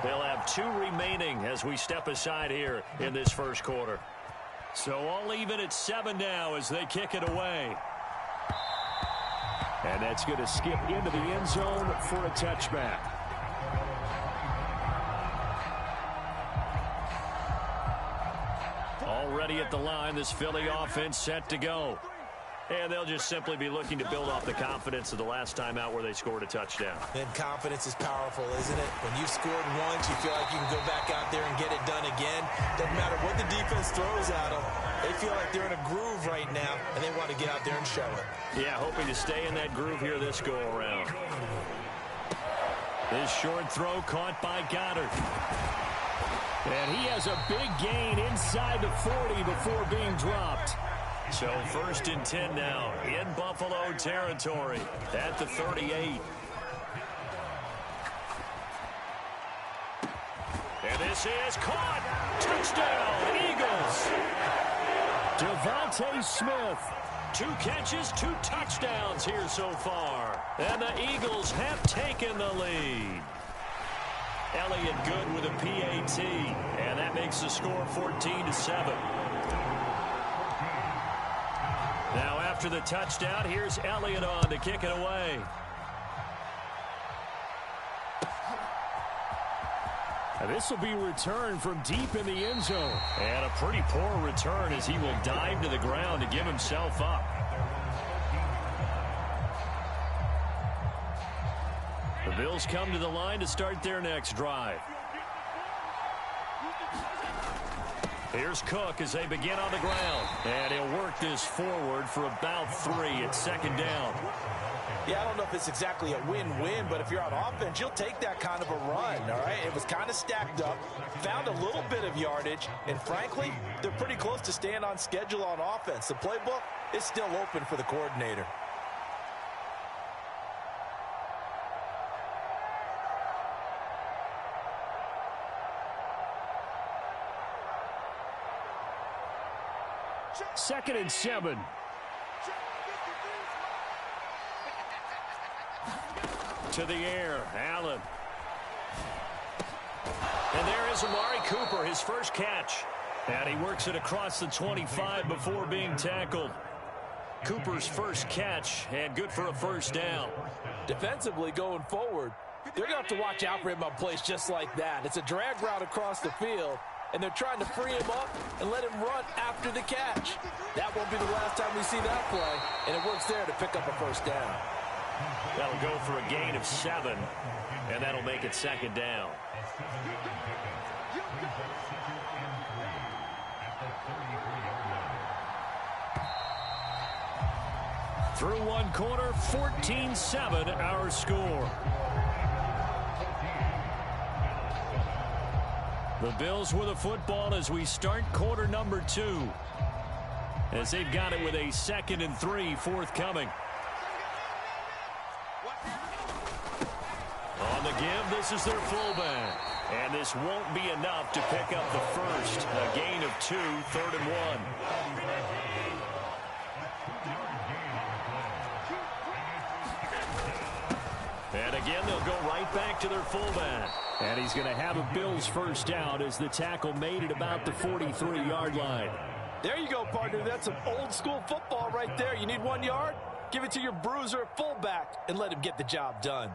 They'll have 2 remaining as we step aside here in this 1st quarter. So all even at 7 now as they kick it away. And that's going to skip into the end zone for a touchback. Already at the line, this Philly offense set to go. And they'll just simply be looking to build off the confidence of the last time out where they scored a touchdown. And confidence is powerful, isn't it? When you've scored once, you feel like you can go back out there and get it done again. Doesn't matter what the defense throws at them. They feel like they're in a groove right now, and they want to get out there and show it. Yeah, hoping to stay in that groove here this go-around. This short throw caught by Goddard. And he has a big gain inside the 40 before being dropped. So 1st and 10 now in Buffalo territory at the 38. And this is caught. Touchdown, Eagles. Devontae Smith. 2 catches, 2 touchdowns here so far. And the Eagles have taken the lead. Elliott good with a PAT, and that makes the score 14-7. Now after the touchdown, here's Elliott on to kick it away. And this will be returned from deep in the end zone. And a pretty poor return as he will dive to the ground to give himself up. The Bills come to the line to start their next drive. Here's Cook as they begin on the ground. And he'll work this forward for about 3 at 2nd down. Yeah, I don't know if it's exactly a win-win, but if you're on offense, you'll take that kind of a run, all right? It was kind of stacked up, found a little bit of yardage, and frankly, they're pretty close to staying on schedule on offense. The playbook is still open for the coordinator. Second and 7. To the air, Allen. And there is Amari Cooper, his first catch. And he works it across the 25 before being tackled. Cooper's first catch, and good for a 1st down. Defensively going forward, they're going to have to watch out for him on plays just like that. It's a drag route across the field, and they're trying to free him up and let him run after the catch. That won't be the last time we see that play, and it works there to pick up a 1st down. That'll go for a gain of 7, and that'll make it 2nd down. Through one quarter, 14-7 our score. The Bills with the football as we start quarter number 2. As they've got it with a 2nd and 3 forthcoming. On the give, this is their fullback. And this won't be enough to pick up the first. A gain of 2, 3rd and 1. And again, they'll go right back to their fullback. And he's going to have a Bills first down as the tackle made at about the 43-yard line. There you go, partner. That's some old-school football right there. You need 1 yard? Give it to your bruiser at fullback and let him get the job done.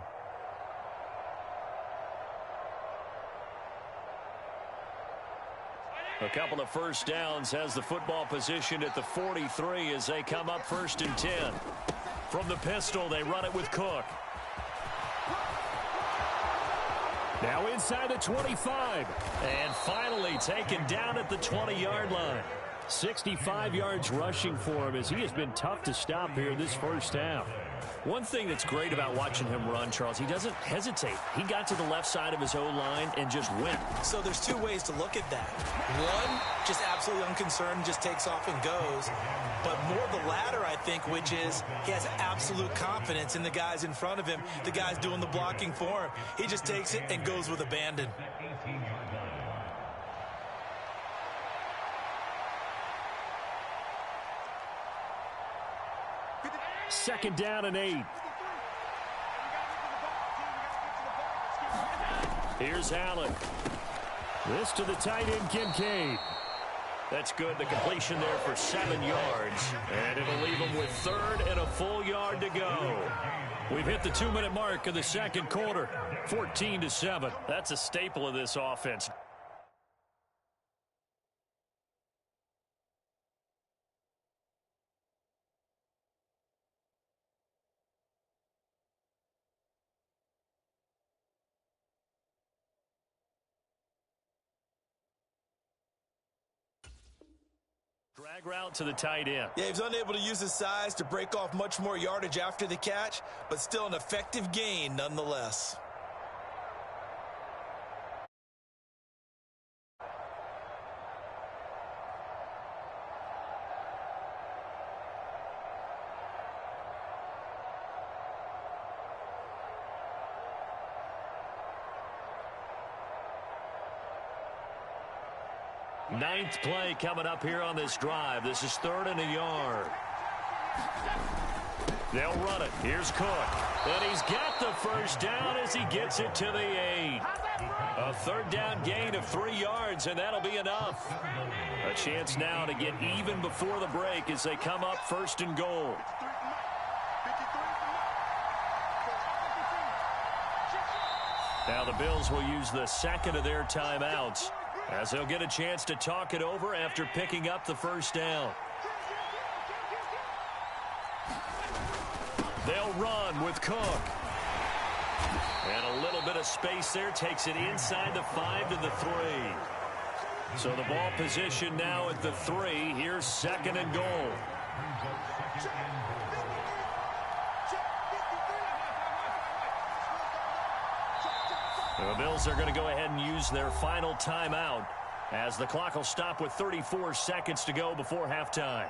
A couple of first downs has the football position at the 43 as they come up 1st and 10. From the pistol, they run it with Cook. Now inside the 25. And finally taken down at the 20-yard line. 65 yards rushing for him as he has been tough to stop here this first half. One thing that's great about watching him run, Charles, he doesn't hesitate. He got to the left side of his O-line and just went. So there's 2 ways to look at that. One, just absolutely unconcerned, just takes off and goes. But more the latter, I think, which is he has absolute confidence in the guys in front of him, the guys doing the blocking for him. He just takes it and goes with abandon. Second down and 8. Here's Allen. This to the tight end, Kincaid. That's good. The completion there for 7 yards. And it'll leave them with 3rd and a full yard to go. We've hit the 2-minute mark of the second quarter. 14-7. That's a staple of this offense. Drag route to the tight end. Yeah, he was unable to use his size to break off much more yardage after the catch, but still an effective gain nonetheless. Ninth play coming up here on this drive. This is 3rd and a yard. They'll run it. Here's Cook. And he's got the first down as he gets it to the 8. A 3rd down gain of 3 yards, and that'll be enough. A chance now to get even before the break as they come up 1st and goal. Now the Bills will use the 2nd of their timeouts, as they'll get a chance to talk it over after picking up the first down. They'll run with Cook. And a little bit of space there takes it inside the 5 to the 3. So the ball position now at the 3. Here's 2nd and goal. The Bills are going to go ahead and use their final timeout as the clock will stop with 34 seconds to go before halftime.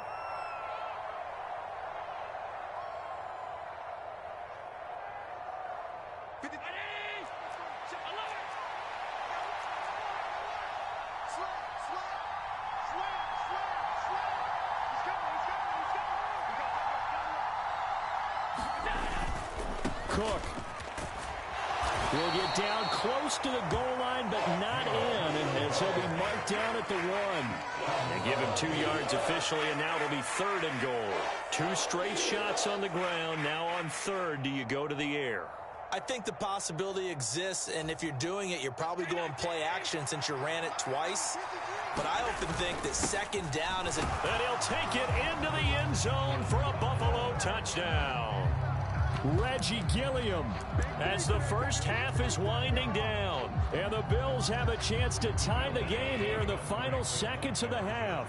Cook will get down close to the goal line, but not in, and so he'll be marked down at the 1. They give him 2 yards officially, and now it'll be 3rd and goal. 2 straight shots on the ground. Now on 3rd, do you go to the air? I think the possibility exists, and if you're doing it, you're probably going play action since you ran it twice. But I often think that 2nd down is a... And he'll take it into the end zone for a Buffalo touchdown. Reggie Gilliam, as the first half is winding down. And the Bills have a chance to tie the game here in the final seconds of the half.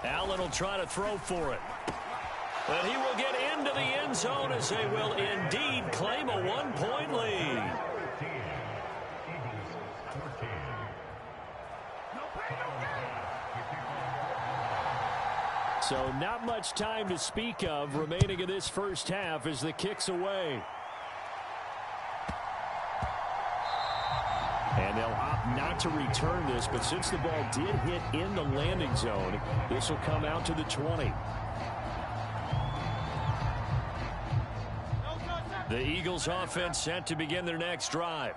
Allen will try to throw for it. And he will get into the end zone as they will indeed claim a 1-point lead. So not much time to speak of remaining in this first half as the kick's away. And they'll opt not to return this, but since the ball did hit in the landing zone, this will come out to the 20. The Eagles offense set to begin their next drive.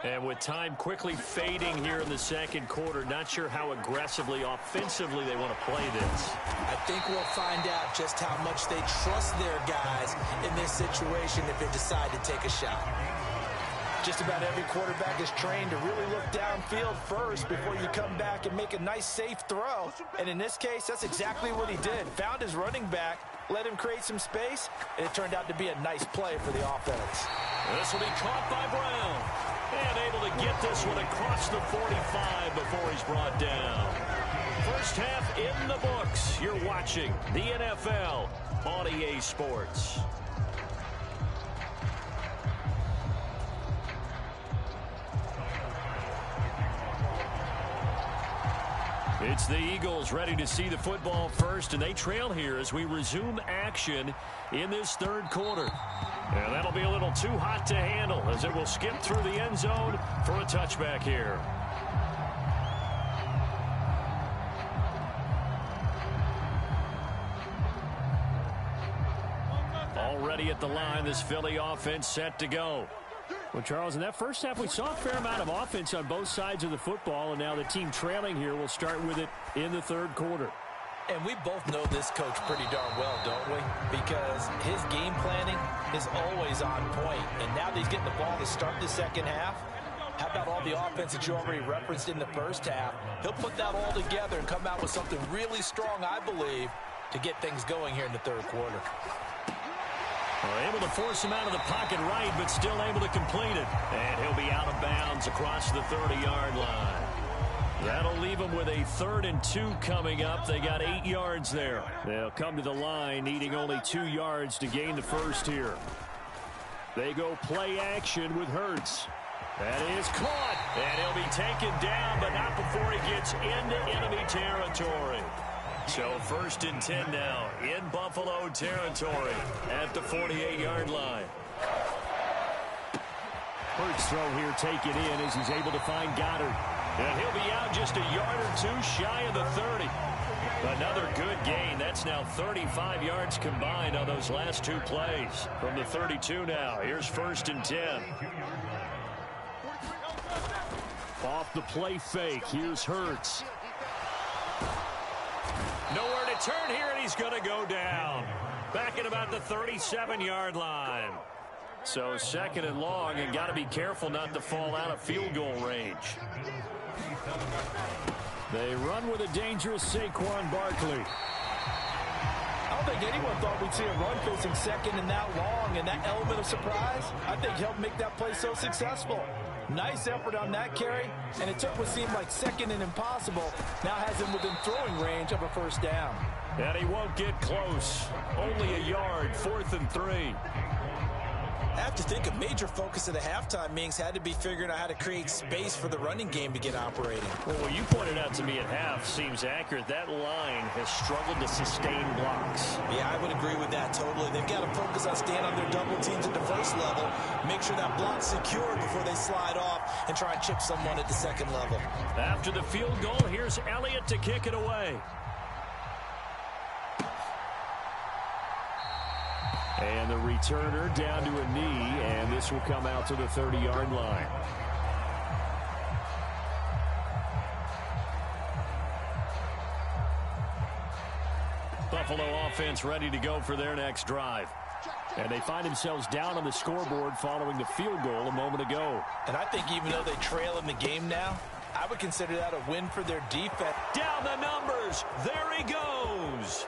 And with time quickly fading here in the second quarter, not sure how aggressively, offensively they want to play this. I think we'll find out just how much they trust their guys in this situation if they decide to take a shot. Just about every quarterback is trained to really look downfield first before you come back and make a nice, safe throw. And in this case, that's exactly what he did. Found his running back, let him create some space, and it turned out to be a nice play for the offense. This will be caught by Brown. And able to get this one across the 45 before he's brought down. First half in the books. You're watching the NFL on EA Sports. It's the Eagles ready to see the football first, and they trail here as we resume action in this third quarter. And that'll be a little too hot to handle as it will skip through the end zone for a touchback here. Already at the line, this Philly offense set to go. Well, Charles, in that first half, we saw a fair amount of offense on both sides of the football, and now the team trailing here will start with it in the third quarter. And we both know this coach pretty darn well, don't we? Because his game planning is always on point. And now that he's getting the ball to start the second half, how about all the offense that you already referenced in the first half? He'll put that all together and come out with something really strong, I believe, to get things going here in the third quarter. Well, able to force him out of the pocket right, but still able to complete it. And he'll be out of bounds across the 30-yard line. That'll leave them with a 3rd and 2 coming up. They got 8 yards there. They'll come to the line needing only 2 yards to gain the first here. They go play action with Hurts. That is caught. And he'll be taken down, but not before he gets into enemy territory. So 1st and 10 now in Buffalo territory at the 48-yard line. Hurts throw here taken in as he's able to find Goddard. And he'll be out just a yard or 2 shy of the 30. Another good gain. That's now 35 yards combined on those last 2 plays. From the 32 now, here's 1st and 10. Off the play fake, here's Hurts. Nowhere to turn here, and he's going to go down. Back at about the 37-yard line. So 2nd and long, and got to be careful not to fall out of field goal range. They run with a dangerous Saquon Barkley. I don't think anyone thought we'd see a run facing 2nd and that long, and that element of surprise, I think, helped make that play so successful. Nice effort on that carry, and it took what seemed like 2nd and impossible. Now has him within throwing range of a 1st down. And he won't get close. Only a yard, 4th and 3. I have to think a major focus at the halftime meetings had to be figuring out how to create space for the running game to get operating. Well, what you pointed out to me at half seems accurate. That line has struggled to sustain blocks. Yeah, I would agree with that totally. They've got to focus on staying on their double teams at the 1st level, make sure that block's secured before they slide off and try and chip someone at the 2nd level. After the field goal, here's Elliott to kick it away. And the returner down to a knee, and this will come out to the 30-yard line. Buffalo offense ready to go for their next drive. And they find themselves down on the scoreboard following the field goal a moment ago. And I think even though they trail in the game now, I would consider that a win for their defense. Down the numbers. There he goes.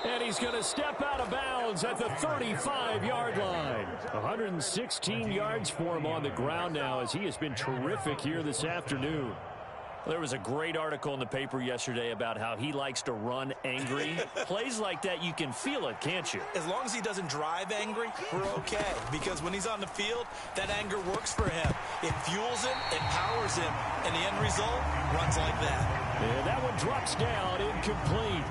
And he's going to step out of bounds at the 35-yard line. 116 yards for him on the ground now as he has been terrific here this afternoon. There was a great article in the paper yesterday about how he likes to run angry. Plays like that, you can feel it, can't you? As long as he doesn't drive angry, we're okay. Because when he's on the field, that anger works for him. It fuels him, it powers him, and the end result runs like that. And that one drops down, incomplete.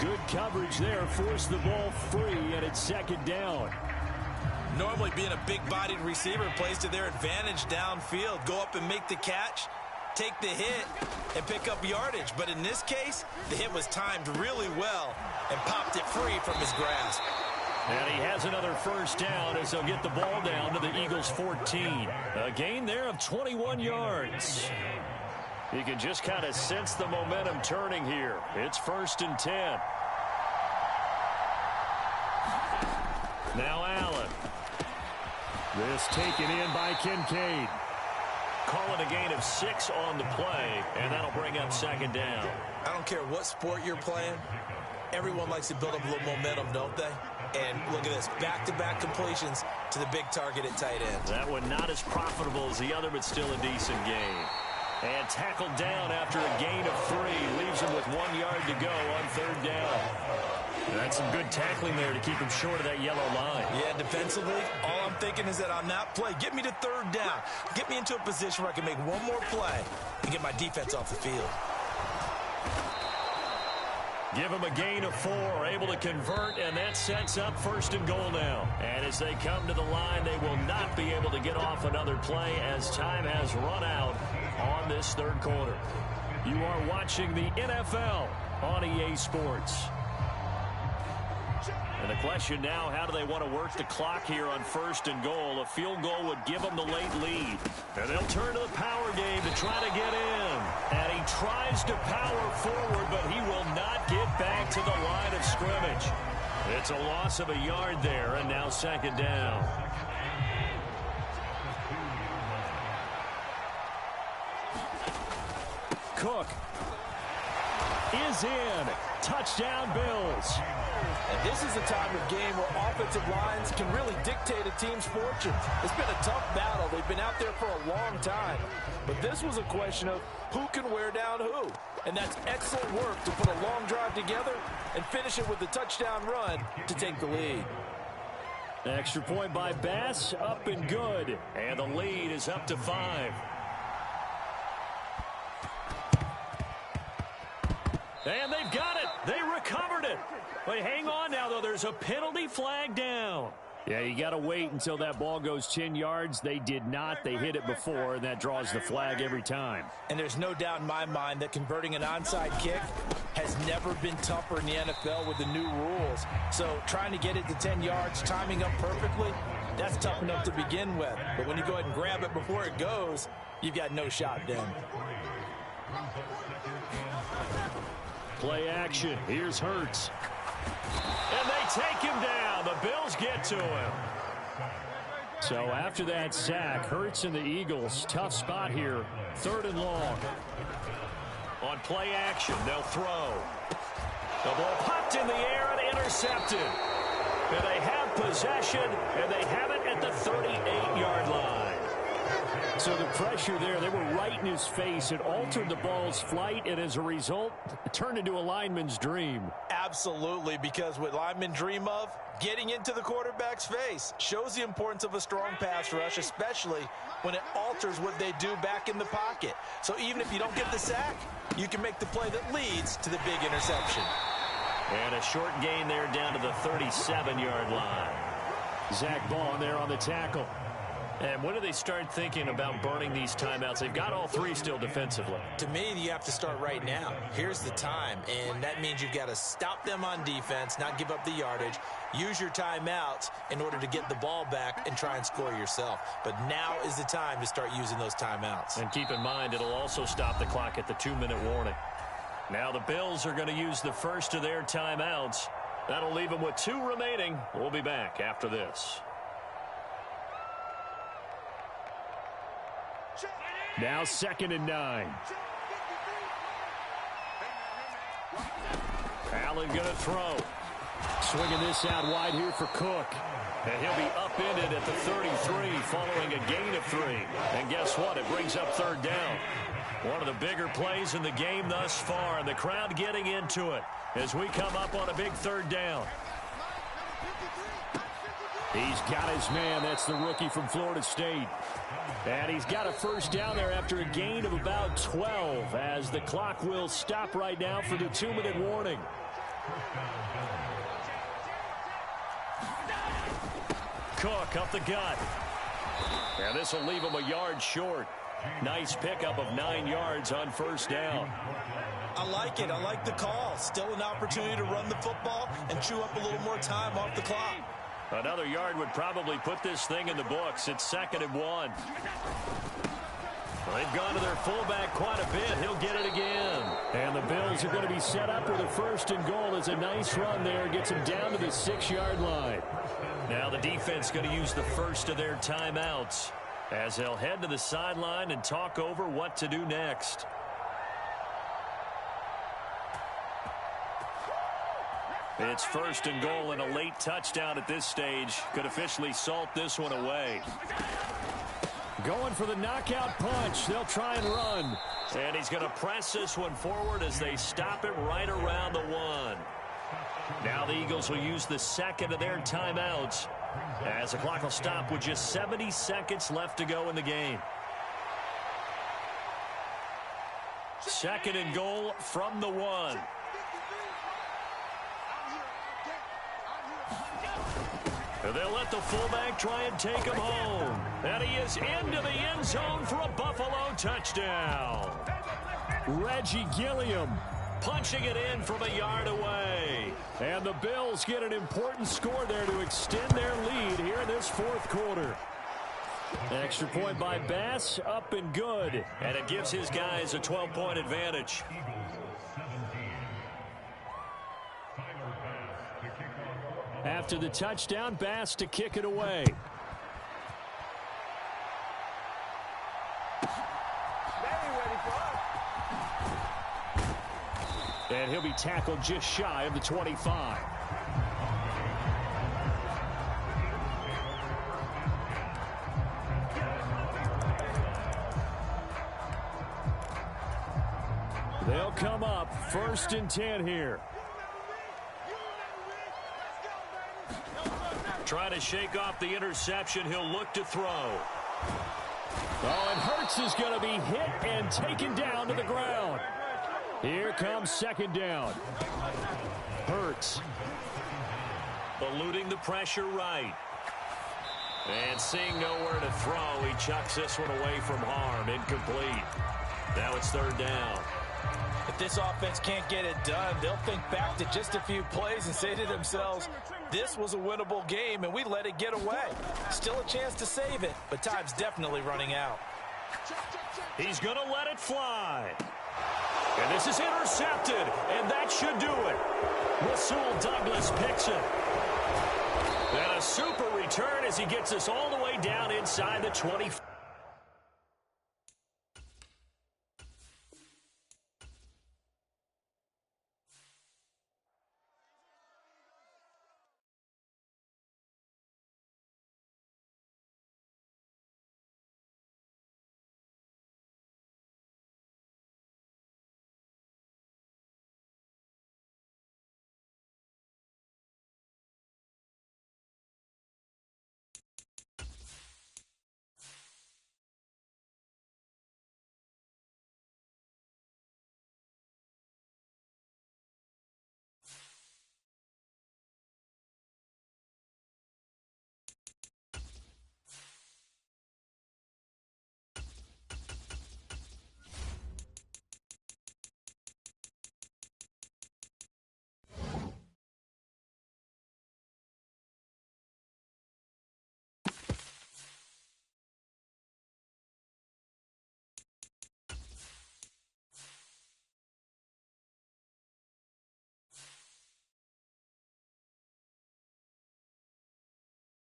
Good coverage there, forced the ball free, and it's second down. Normally being a big-bodied receiver plays to their advantage downfield. Go up and make the catch, take the hit, and pick up yardage. But in this case, the hit was timed really well and popped it free from his grasp. And he has another first down as they'll get the ball down to the Eagles' 14. A gain there of 21 yards. You can just kind of sense the momentum turning here. It's 1st and 10. Now Allen. This taken in by Kincaid. Calling a gain of 6 on the play, and that'll bring up second down. I don't care what sport you're playing. Everyone likes to build up a little momentum, don't they? And look at this, back-to-back completions to the big target at tight end. That one not as profitable as the other, but still a decent gain. And tackled down after a gain of 3. Leaves him with 1 yard to go on 3rd down. That's some good tackling there to keep him short of that yellow line. Yeah, defensively, all I'm thinking is that on that play, get me to 3rd down. Get me into a position where I can make one more play and get my defense off the field. Give him a gain of 4, able to convert, and that sets up 1st and goal now. And as they come to the line, they will not be able to get off another play as time has run out on this 3rd quarter. You are watching the NFL on EA Sports. And the question now, how do they want to work the clock here on 1st and goal? A field goal would give them the late lead. And they'll turn to the power game to try to get in. And he tries to power forward, but he will not get back to the line of scrimmage. It's a loss of a yard there, and now 2nd down. Cook is in. Touchdown, Bills. And this is a time of game where offensive lines can really dictate a team's fortune. It's been a tough battle. They've been out there for a long time. But this was a question of who can wear down who. And that's excellent work to put a long drive together and finish it with a touchdown run to take the lead. Extra point by Bass, up and good. And the lead is up to 5. And they've got it. They recovered it. But hang on now, though. There's a penalty flag down. Yeah, you got to wait until that ball goes 10 yards. They did not. They hit it before, and that draws the flag every time. And there's no doubt in my mind that converting an onside kick has never been tougher in the NFL with the new rules. So trying to get it to 10 yards, timing up perfectly, that's tough enough to begin with. But when you go ahead and grab it before it goes, you've got no shot then. Play action. Here's Hurts. And they take him down. The Bills get to him. So after that sack, Hurts and the Eagles, tough spot here. 3rd and long. On play action, they'll throw. The ball popped in the air and intercepted. And they have possession, and they have it at the 38-yard line. So the pressure there, they were right in his face. It altered the ball's flight, and as a result, it turned into a lineman's dream. Absolutely, because what linemen dream of, getting into the quarterback's face, shows the importance of a strong pass rush, especially when it alters what they do back in the pocket. So even if you don't get the sack, you can make the play that leads to the big interception. And a short gain there down to the 37-yard line. Zach Bond there on the tackle. And when do they start thinking about burning these timeouts? They've got all 3 still defensively. To me, you have to start right now. Here's the time, and that means you've got to stop them on defense, not give up the yardage, use your timeouts in order to get the ball back and try and score yourself. But now is the time to start using those timeouts. And keep in mind, it'll also stop the clock at the 2-minute warning. Now the Bills are going to use the first of their timeouts. That'll leave them with 2 remaining. We'll be back after this. Now 2nd and 9. Allen going to throw. Swinging this out wide here for Cook. And he'll be upended at the 33 following a gain of 3. And guess what? It brings up third down. One of the bigger plays in the game thus far, and the crowd getting into it as we come up on a big third down. He's got his man. That's the rookie from Florida State. And he's got a first down there after a gain of about 12 as the clock will stop right now for the 2-minute warning. Cook up the gut. And this will leave him a yard short. Nice pickup of 9 yards on first down. I like it. I like the call. Still an opportunity to run the football and chew up a little more time off the clock. Another yard would probably put this thing in the books. It's 2nd and 1. Well, they've gone to their fullback quite a bit. He'll get it again. And the Bills are going to be set up with a 1st and goal. It's a nice run there. Gets him down to the 6-yard line. Now the defense going to use the first of their timeouts as they'll head to the sideline and talk over what to do next. It's 1st and goal, and a late touchdown at this stage could officially salt this one away. Going for the knockout punch. They'll try and run. And he's going to press this one forward as they stop it right around the 1. Now the Eagles will use the 2nd of their timeouts as the clock will stop with just 70 seconds left to go in the game. 2nd and goal from the 1. They'll let the fullback try and take him home. And he is into the end zone for a Buffalo touchdown. Reggie Gilliam punching it in from a yard away. And the Bills get an important score there to extend their lead here in this 4th quarter. Extra point by Bass, up and good. And it gives his guys a 12-point advantage. After the touchdown, Bass to kick it away. And he'll be tackled just shy of the 25. They'll come up 1st and 10 here. Trying to shake off the interception. He'll look to throw. Oh, and Hurts is going to be hit and taken down to the ground. Here comes 2nd down. Hurts. Eluding the pressure right. And seeing nowhere to throw, he chucks this one away from harm. Incomplete. Now it's 3rd down. If this offense can't get it done, they'll think back to just a few plays and say to themselves, this was a winnable game, and we let it get away. Still a chance to save it, but time's definitely running out. He's going to let it fly. And this is intercepted, and that should do it. Rasul Douglas picks it. And a super return as he gets us all the way down inside the 20.